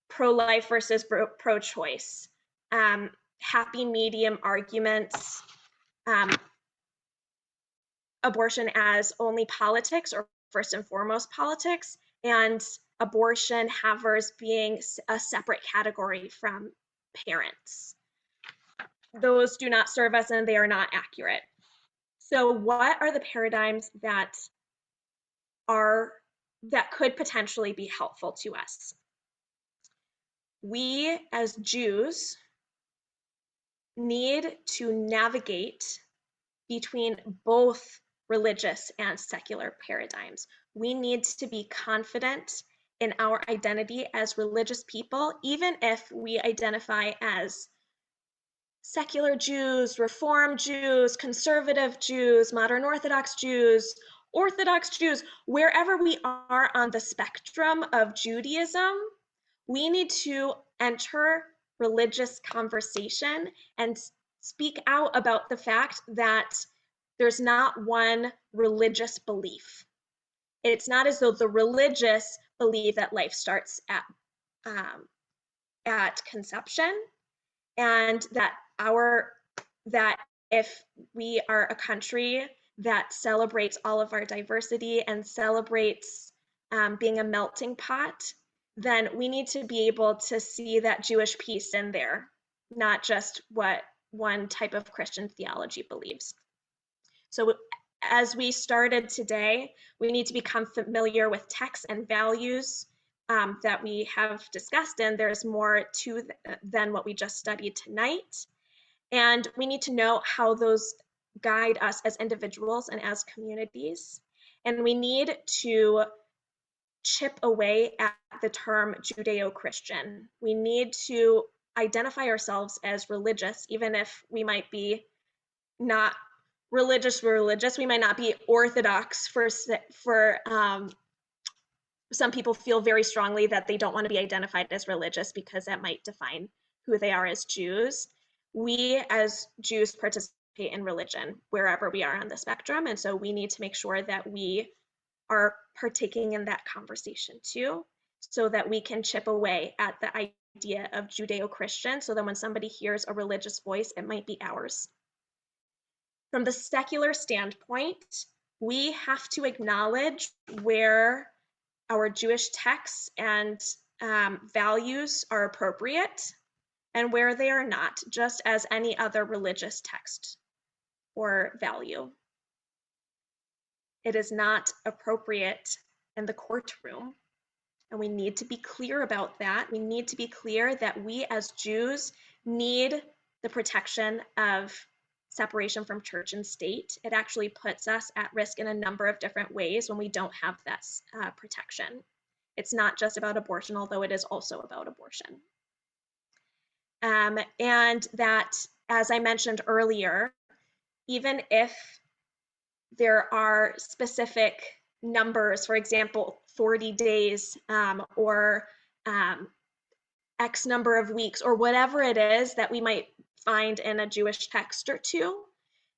pro-life versus pro-choice, happy medium arguments, abortion as only politics or first and foremost politics, and abortion havers being a separate category from parents. Those do not serve us and they are not accurate. So what are the paradigms that could potentially be helpful to us? We as Jews need to navigate between both religious and secular paradigms. We need to be confident in our identity as religious people, even if we identify as secular Jews, Reform Jews, conservative Jews, modern Orthodox Jews, wherever we are on the spectrum of Judaism. We need to enter religious conversation and speak out about the fact that there's not one religious belief. It's not as though the religious believe that life starts at conception, and that if we are a country that celebrates all of our diversity and celebrates being a melting pot, then we need to be able to see that Jewish piece in there, not just what one type of Christian theology believes. So as we started today, we need to become familiar with texts and values that we have discussed, and there's more to than what we just studied tonight. And we need to know how those guide us as individuals and as communities. And we need to chip away at the term Judeo-Christian. We need to identify ourselves as religious, even if we might be not religious. We might not be Orthodox for some people feel very strongly that they don't want to be identified as religious because that might define who they are as Jews. We as Jews participate in religion wherever we are on the spectrum. And so we need to make sure that we are partaking in that conversation too, so that we can chip away at the idea of Judeo-Christian, so that when somebody hears a religious voice, it might be ours. From the secular standpoint, we have to acknowledge where our Jewish texts and values are appropriate and where they are not, just as any other religious text or value. It is not appropriate in the courtroom, and we need to be clear about that. We need to be clear that we as Jews need the protection of separation from church and state. It actually puts us at risk in a number of different ways when we don't have that protection. It's not just about abortion, although it is also about abortion. And that, as I mentioned earlier, even if there are specific numbers, for example, 40 days or X number of weeks, or whatever it is that we might find in a Jewish text or two,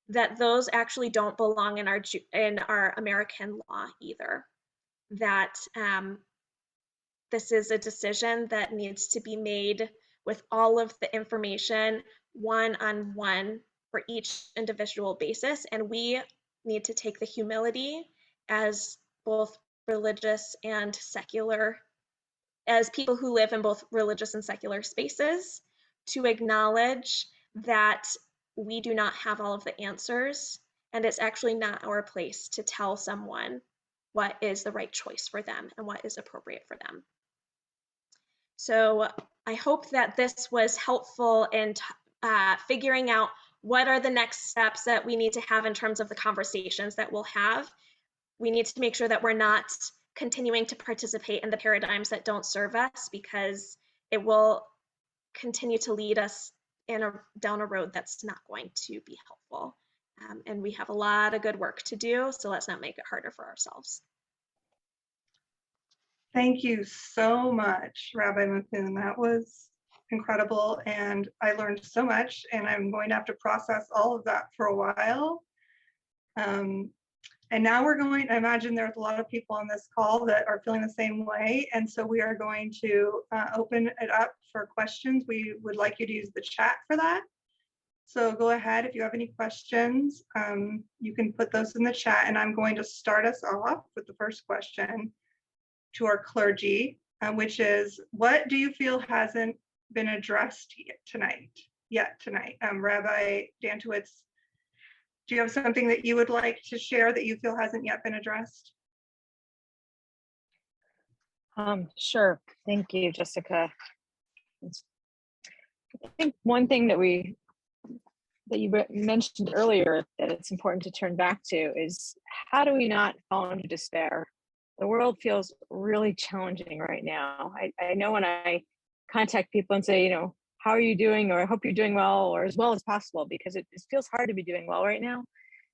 that those actually don't belong in our American law either. That this is a decision that needs to be made with all of the information one-on-one for each individual basis, and we need to take the humility as both religious and secular, as people who live in both religious and secular spaces, to acknowledge that we do not have all of the answers, and it's actually not our place to tell someone what is the right choice for them and what is appropriate for them. So I hope that this was helpful in figuring out what are the next steps that we need to have in terms of the conversations that we'll have. We need to make sure that we're not continuing to participate in the paradigms that don't serve us, because it will continue to lead us down a road that's not going to be helpful. And we have a lot of good work to do, so let's not make it harder for ourselves. Thank you so much, Rabbi McCoon. That was incredible, and I learned so much, and I'm going to have to process all of that for a while. And now we're going, I imagine there's a lot of people on this call that are feeling the same way, and so we are going to open it up for questions. We would like you to use the chat for that. So go ahead, if you have any questions, you can put those in the chat, and I'm going to start us off with the first question to our clergy, which is, what do you feel hasn't been addressed yet tonight? Rabbi Dantowitz, do you have something that you would like to share that you feel hasn't yet been addressed? Sure. Thank you, Jessica. I think one thing that you mentioned earlier that it's important to turn back to is, how do we not fall into despair? The world feels really challenging right now. I know when I contact people and say, how are you doing? Or I hope you're doing well, or as well as possible, because it feels hard to be doing well right now.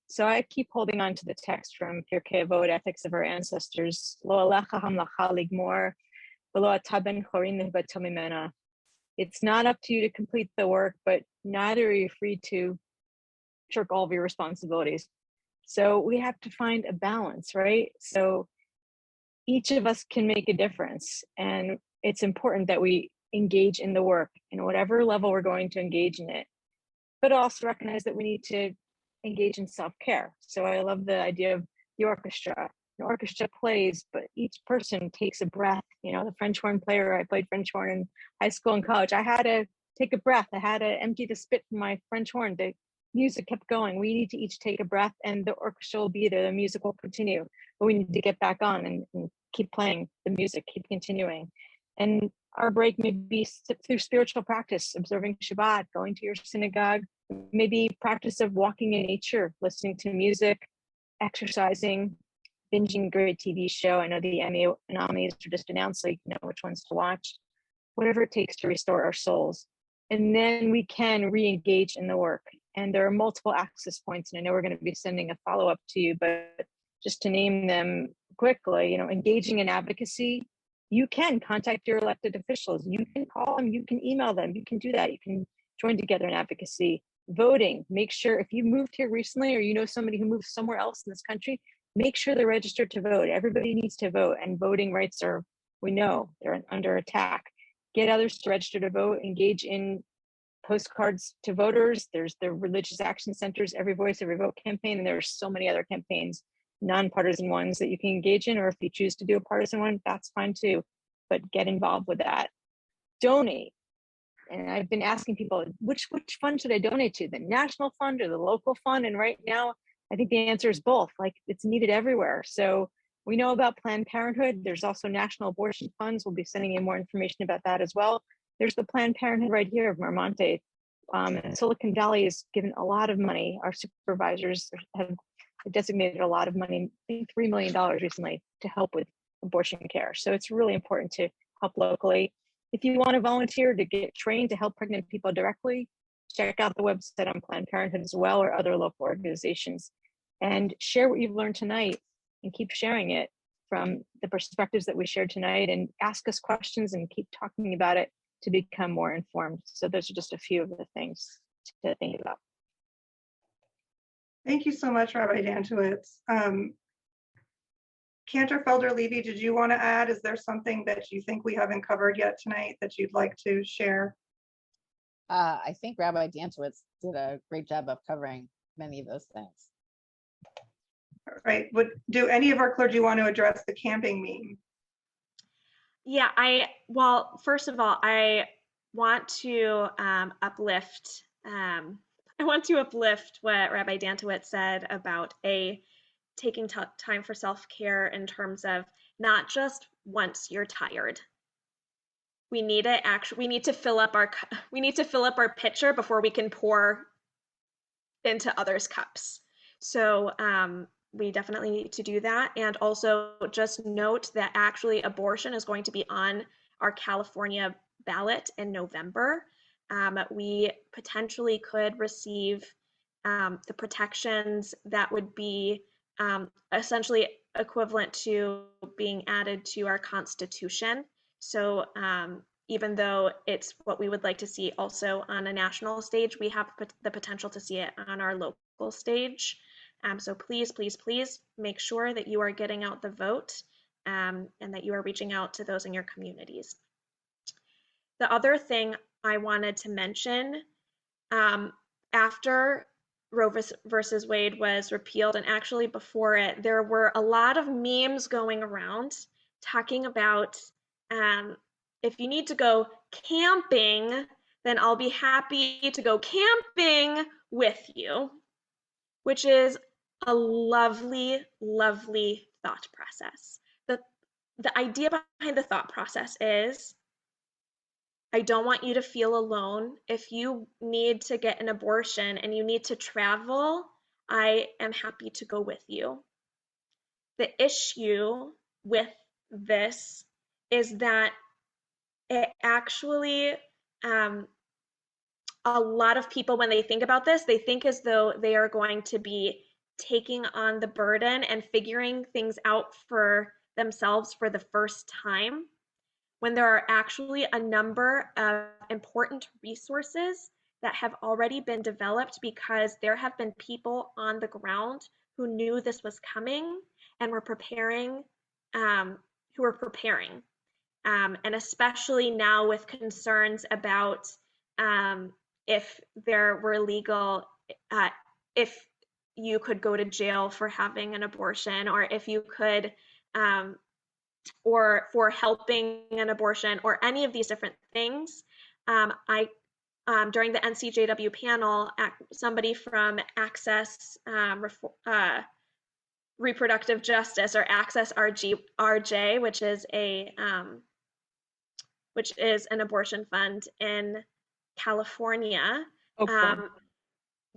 So I keep holding on to the text from Pirkei Avot, Ethics of Our Ancestors. Lo alecha hamlacha ligmor, v'lo ata ben chorin nehbato mimena. It's not up to you to complete the work, but neither are you free to shirk all of your responsibilities. So we have to find a balance, right? So each of us can make a difference, and it's important that we engage in the work in whatever level we're going to engage in it, but also recognize that we need to engage in self-care. So I love the idea of the orchestra. The orchestra plays, but each person takes a breath. The French horn player, I played French horn in high school and college. I had to take a breath. I had to empty the spit from my French horn. The music kept going. We need to each take a breath, and the orchestra will be there. The music will continue, but we need to get back on and keep playing the music, keep continuing. And our break may be through spiritual practice, observing Shabbat, going to your synagogue, maybe practice of walking in nature, listening to music, exercising, binging a great TV show. I know the Emmy nominees are just announced, so you know which ones to watch. Whatever it takes to restore our souls. And then we can re-engage in the work. And there are multiple access points, and I know we're going to be sending a follow-up to you, but just to name them quickly, engaging in advocacy, you can contact your elected officials. You can call them, you can email them, you can do that. You can join together in advocacy. Voting, make sure if you moved here recently or you know somebody who moved somewhere else in this country, make sure they're registered to vote. Everybody needs to vote, and voting rights are, we know, they're under attack. Get others to register to vote, engage in postcards to voters. There's the religious action centers, Every Voice, Every Vote campaign, and there are so many other campaigns, nonpartisan ones that you can engage in, or if you choose to do a partisan one, that's fine too, but get involved with that. Donate. And I've been asking people, which fund should I donate to, the national fund or the local fund? And right now, I think the answer is both. Like, it's needed everywhere. So we know about Planned Parenthood. There's also national abortion funds. We'll be sending you more information about that as well. There's the Planned Parenthood right here of Vermont. Silicon Valley has given a lot of money. Our supervisors have designated a lot of money, I think $3 million recently, to help with abortion care. So it's really important to help locally. If you want to volunteer to get trained to help pregnant people directly, check out the website on Planned Parenthood as well, or other local organizations, and share what you've learned tonight and keep sharing it from the perspectives that we shared tonight, and ask us questions and keep talking about it to become more informed. So those are just a few of the things to think about. Thank you so much, Rabbi Dantowitz. Cantor Felder Levy, did you want to add? Is there something that you think we haven't covered yet tonight that you'd like to share? I think Rabbi Dantowitz did a great job of covering many of those things. All right. Do any of our clergy want to address the camping meme? Yeah, well, first of all, I want to uplift what Rabbi Dantowitz said about taking time for self-care in terms of not just once you're tired. We need to fill up our pitcher before we can pour into others' cups. So we definitely need to do that. And also just note that actually abortion is going to be on our California ballot in November. We potentially could receive the protections that would be essentially equivalent to being added to our Constitution. So even though it's what we would like to see also on a national stage, we have the potential to see it on our local stage. So please, please, please make sure that you are getting out the vote and that you are reaching out to those in your communities. The other thing I wanted to mention, after Roe versus Wade was repealed, and actually before it, there were a lot of memes going around talking about if you need to go camping, then I'll be happy to go camping with you, which is a lovely, lovely thought process. The idea behind the thought process is, I don't want you to feel alone. If you need to get an abortion and you need to travel, I am happy to go with you. The issue with this is that it actually, a lot of people, when they think about this, they think as though they are going to be taking on the burden and figuring things out for themselves for the first time, when there are actually a number of important resources that have already been developed because there have been people on the ground who knew this was coming and were preparing, and especially now with concerns about if there were legal, if you could go to jail for having an abortion, or if you could, or for helping an abortion, or any of these different things. During the NCJW panel, somebody from Access Reproductive Justice, or Access RJ, which is an abortion fund in California.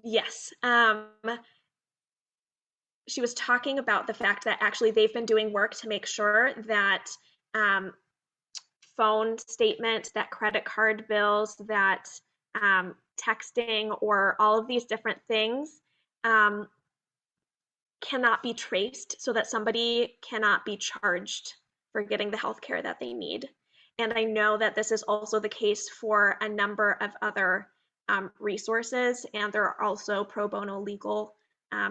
Yes. She was talking about the fact that actually they've been doing work to make sure that phone statements, that credit card bills, that texting, or all of these different things cannot be traced, so that somebody cannot be charged for getting the health care that they need. And I know that this is also the case for a number of other resources, and there are also pro bono legal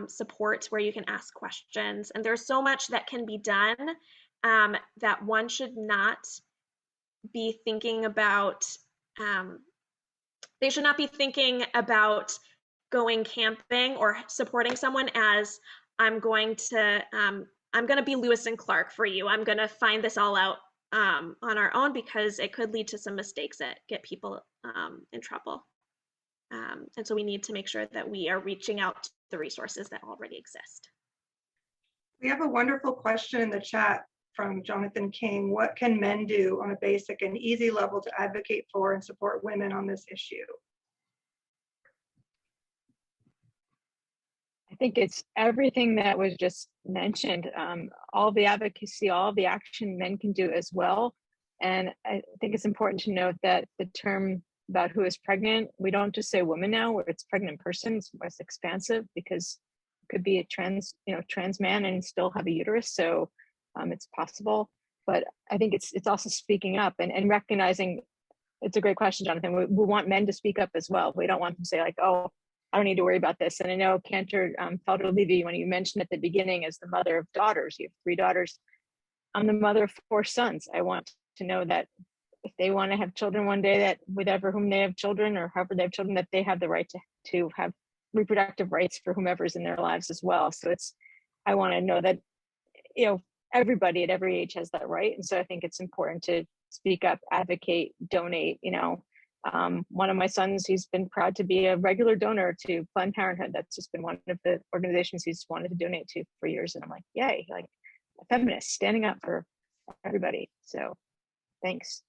support where you can ask questions. And there's so much that can be done that one should not be thinking about. They should not be thinking about going camping or supporting someone as I'm going to be Lewis and Clark for you. I'm going to find this all out on our own, because it could lead to some mistakes that get people in trouble. And so we need to make sure that we are reaching out to the resources that already exist. We have a wonderful question in the chat from Jonathan King. What can men do on a basic and easy level to advocate for and support women on this issue? I think it's everything that was just mentioned, all the advocacy, all the action men can do as well. And I think it's important to note that the term about who is pregnant, we don't just say woman now, where it's pregnant person. It's more expansive, because it could be a trans man and still have a uterus. So it's possible. But I think it's also speaking up and recognizing. It's a great question, Jonathan. We want men to speak up as well. We don't want them to say like, oh, I don't need to worry about this. And I know Cantor Felder Levy, when you mentioned at the beginning, as the mother of daughters, you have 3 daughters. I'm the mother of 4 sons. I want to know that if they want to have children one day, that with whom they have children, or however they have children, that they have the right to have reproductive rights for whomever's in their lives as well. So I want to know that, everybody at every age has that right. And so I think it's important to speak up, advocate, donate. One of my sons, he's been proud to be a regular donor to Planned Parenthood. That's just been one of the organizations he's wanted to donate to for years. And I'm like, yay, like a feminist standing up for everybody. So thanks.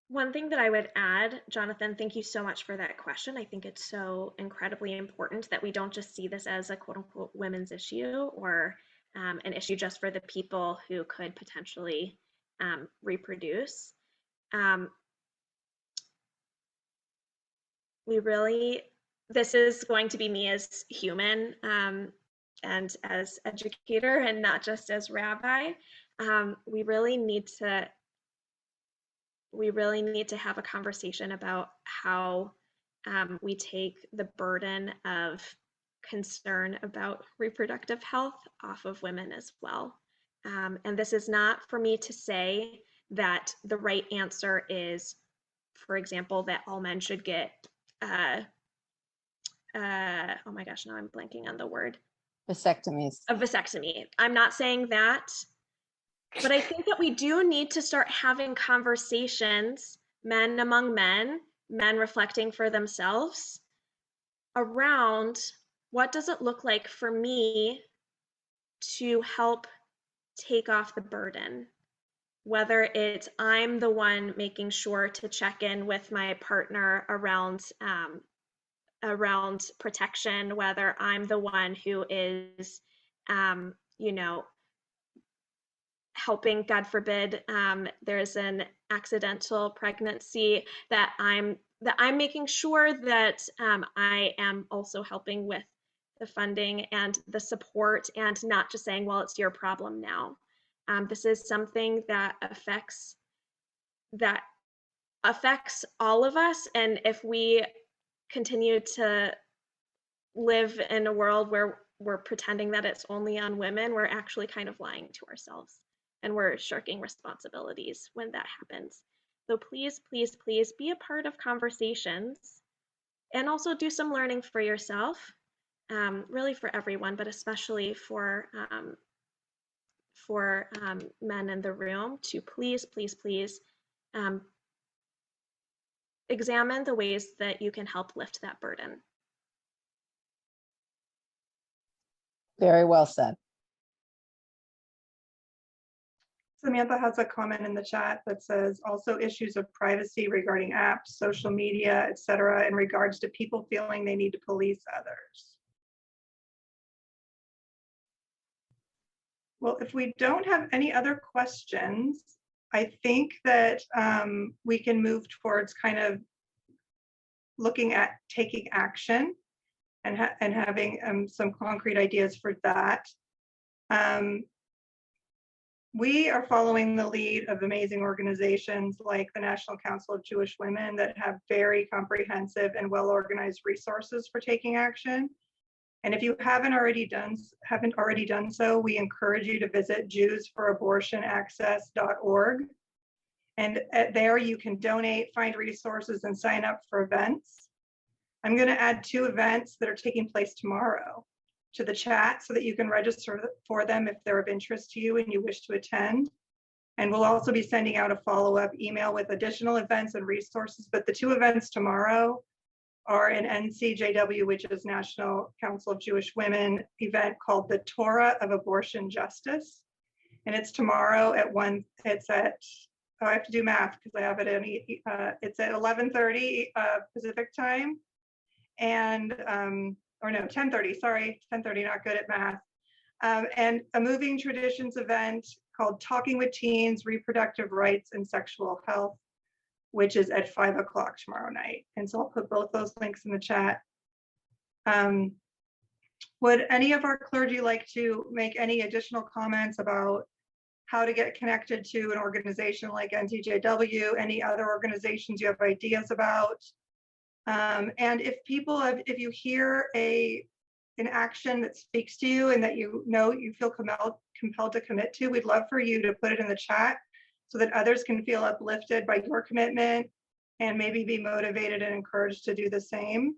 One thing that I would add, Jonathan, thank you so much for that question. I think it's so incredibly important that we don't just see this as a quote unquote women's issue, or an issue just for the people who could potentially reproduce. This is going to be me as human and as educator, and not just as rabbi. We really need to have a conversation about how we take the burden of concern about reproductive health off of women as well. And this is not for me to say that the right answer is, for example, that all men should get oh my gosh, now I'm blanking on the word. Vasectomies. A vasectomy. I'm not saying that, but I think that we do need to start having conversations, men among men reflecting for themselves, around what does it look like for me to help take off the burden, whether it's I'm the one making sure to check in with my partner around protection, whether I'm the one who is helping, God forbid, there's an accidental pregnancy, that I'm making sure that I am also helping with the funding and the support, and not just saying, well, it's your problem now. This is something that affects all of us, and if we continue to live in a world where we're pretending that it's only on women, we're actually kind of lying to ourselves, and we're shirking responsibilities when that happens. So please, please, please be a part of conversations, and also do some learning for yourself, really for everyone, but especially for men in the room, to please, please, please examine the ways that you can help lift that burden. Very well said. Samantha has a comment in the chat that says also issues of privacy regarding apps, social media, etc., in regards to people feeling they need to police others. Well, if we don't have any other questions, I think that we can move towards kind of looking at taking action and having some concrete ideas for that. We are following the lead of amazing organizations like the National Council of Jewish Women that have very comprehensive and well-organized resources for taking action. And if you haven't already done so, we encourage you to visit JewsForAbortionAccess.org. And there you can donate, find resources, and sign up for events. I'm going to add 2 events that are taking place tomorrow to the chat so that you can register for them if they're of interest to you and you wish to attend. And we'll also be sending out a follow-up email with additional events and resources. But the 2 events tomorrow are an NCJW, which is National Council of Jewish Women event called the Torah of Abortion Justice. And it's tomorrow at 1, it's at, oh, I have to do math because I have it in, it's at 11:30 Pacific time. And, or no, 10:30, sorry, 10:30, not good at math. And a Moving Traditions event called Talking with Teens, Reproductive Rights and Sexual Health, which is at 5 o'clock tomorrow night. And so I'll put both those links in the chat. Would any of our clergy like to make any additional comments about how to get connected to an organization like NTJW, any other organizations you have ideas about? And if you hear an action that speaks to you and that you feel compelled to commit to, we'd love for you to put it in the chat so that others can feel uplifted by your commitment and maybe be motivated and encouraged to do the same.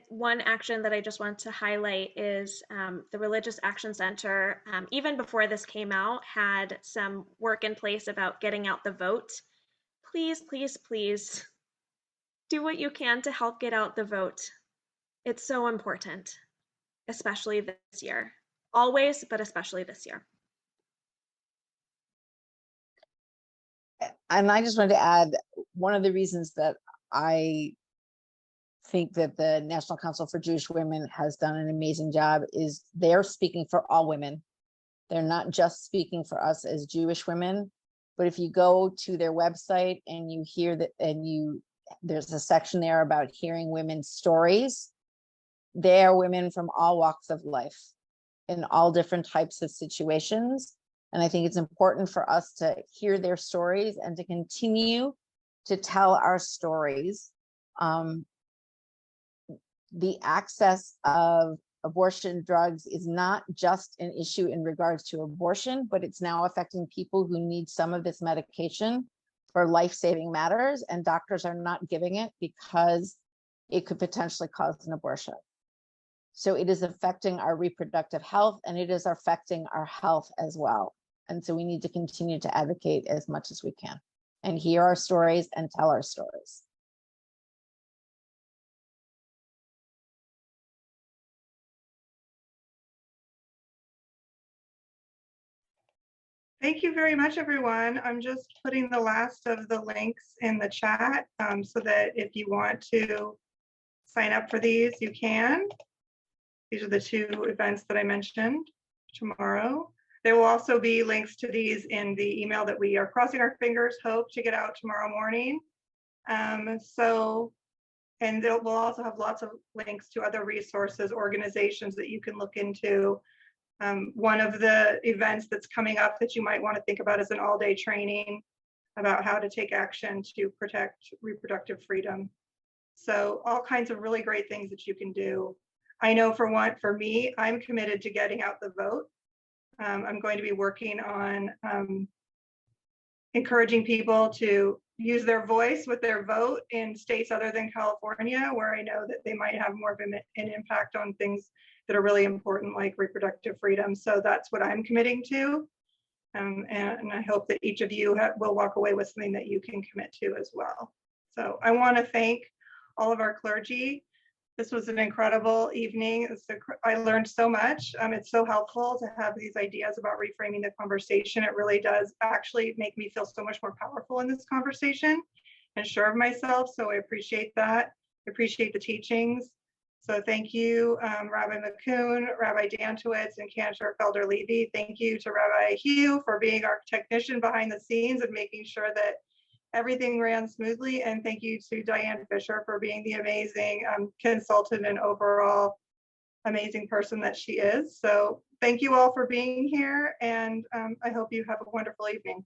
One action that I just want to highlight is the Religious Action Center, even before this came out, had some work in place about getting out the vote. Please, please, please do what you can to help get out the vote. It's so important, especially this year. Always, but especially this year. And I just wanted to add, one of the reasons that I think that the National Council for Jewish Women has done an amazing job is they're speaking for all women. They're not just speaking for us as Jewish women, but if you go to their website and you hear that, and there's a section there about hearing women's stories. They are women from all walks of life in all different types of situations. And I think it's important for us to hear their stories and to continue to tell our stories. The access of abortion drugs is not just an issue in regards to abortion, but it's now affecting people who need some of this medication for life-saving matters, and doctors are not giving it because it could potentially cause an abortion. So it is affecting our reproductive health, and it is affecting our health as well. And so we need to continue to advocate as much as we can and hear our stories and tell our stories. Thank you very much, everyone. I'm just putting the last of the links in the chat so that if you want to sign up for these, you can. These are the 2 events that I mentioned tomorrow. There will also be links to these in the email that we are crossing our fingers, hope to get out tomorrow morning. And we'll also have lots of links to other resources, organizations that you can look into. One of the events that's coming up that you might want to think about is an all-day training about how to take action to protect reproductive freedom. So all kinds of really great things that you can do. I know for me, I'm committed to getting out the vote. I'm going to be working on encouraging people to use their voice with their vote in states other than California, where I know that they might have more of an impact on things that are really important, like reproductive freedom. So that's what I'm committing to. And I hope that each of you will walk away with something that you can commit to as well. So I want to thank all of our clergy. This was an incredible evening. I learned so much. It's so helpful to have these ideas about reframing the conversation. It really does actually make me feel so much more powerful in this conversation and sure of myself. So I appreciate that. I appreciate the teachings. So thank you, Rabbi McCoon, Rabbi Dantowitz, and Cantor Felder Levy. Thank you to Rabbi Hugh for being our technician behind the scenes and making sure that everything ran smoothly. And thank you to Diane Fisher for being the amazing consultant and overall amazing person that she is. So thank you all for being here, and I hope you have a wonderful evening.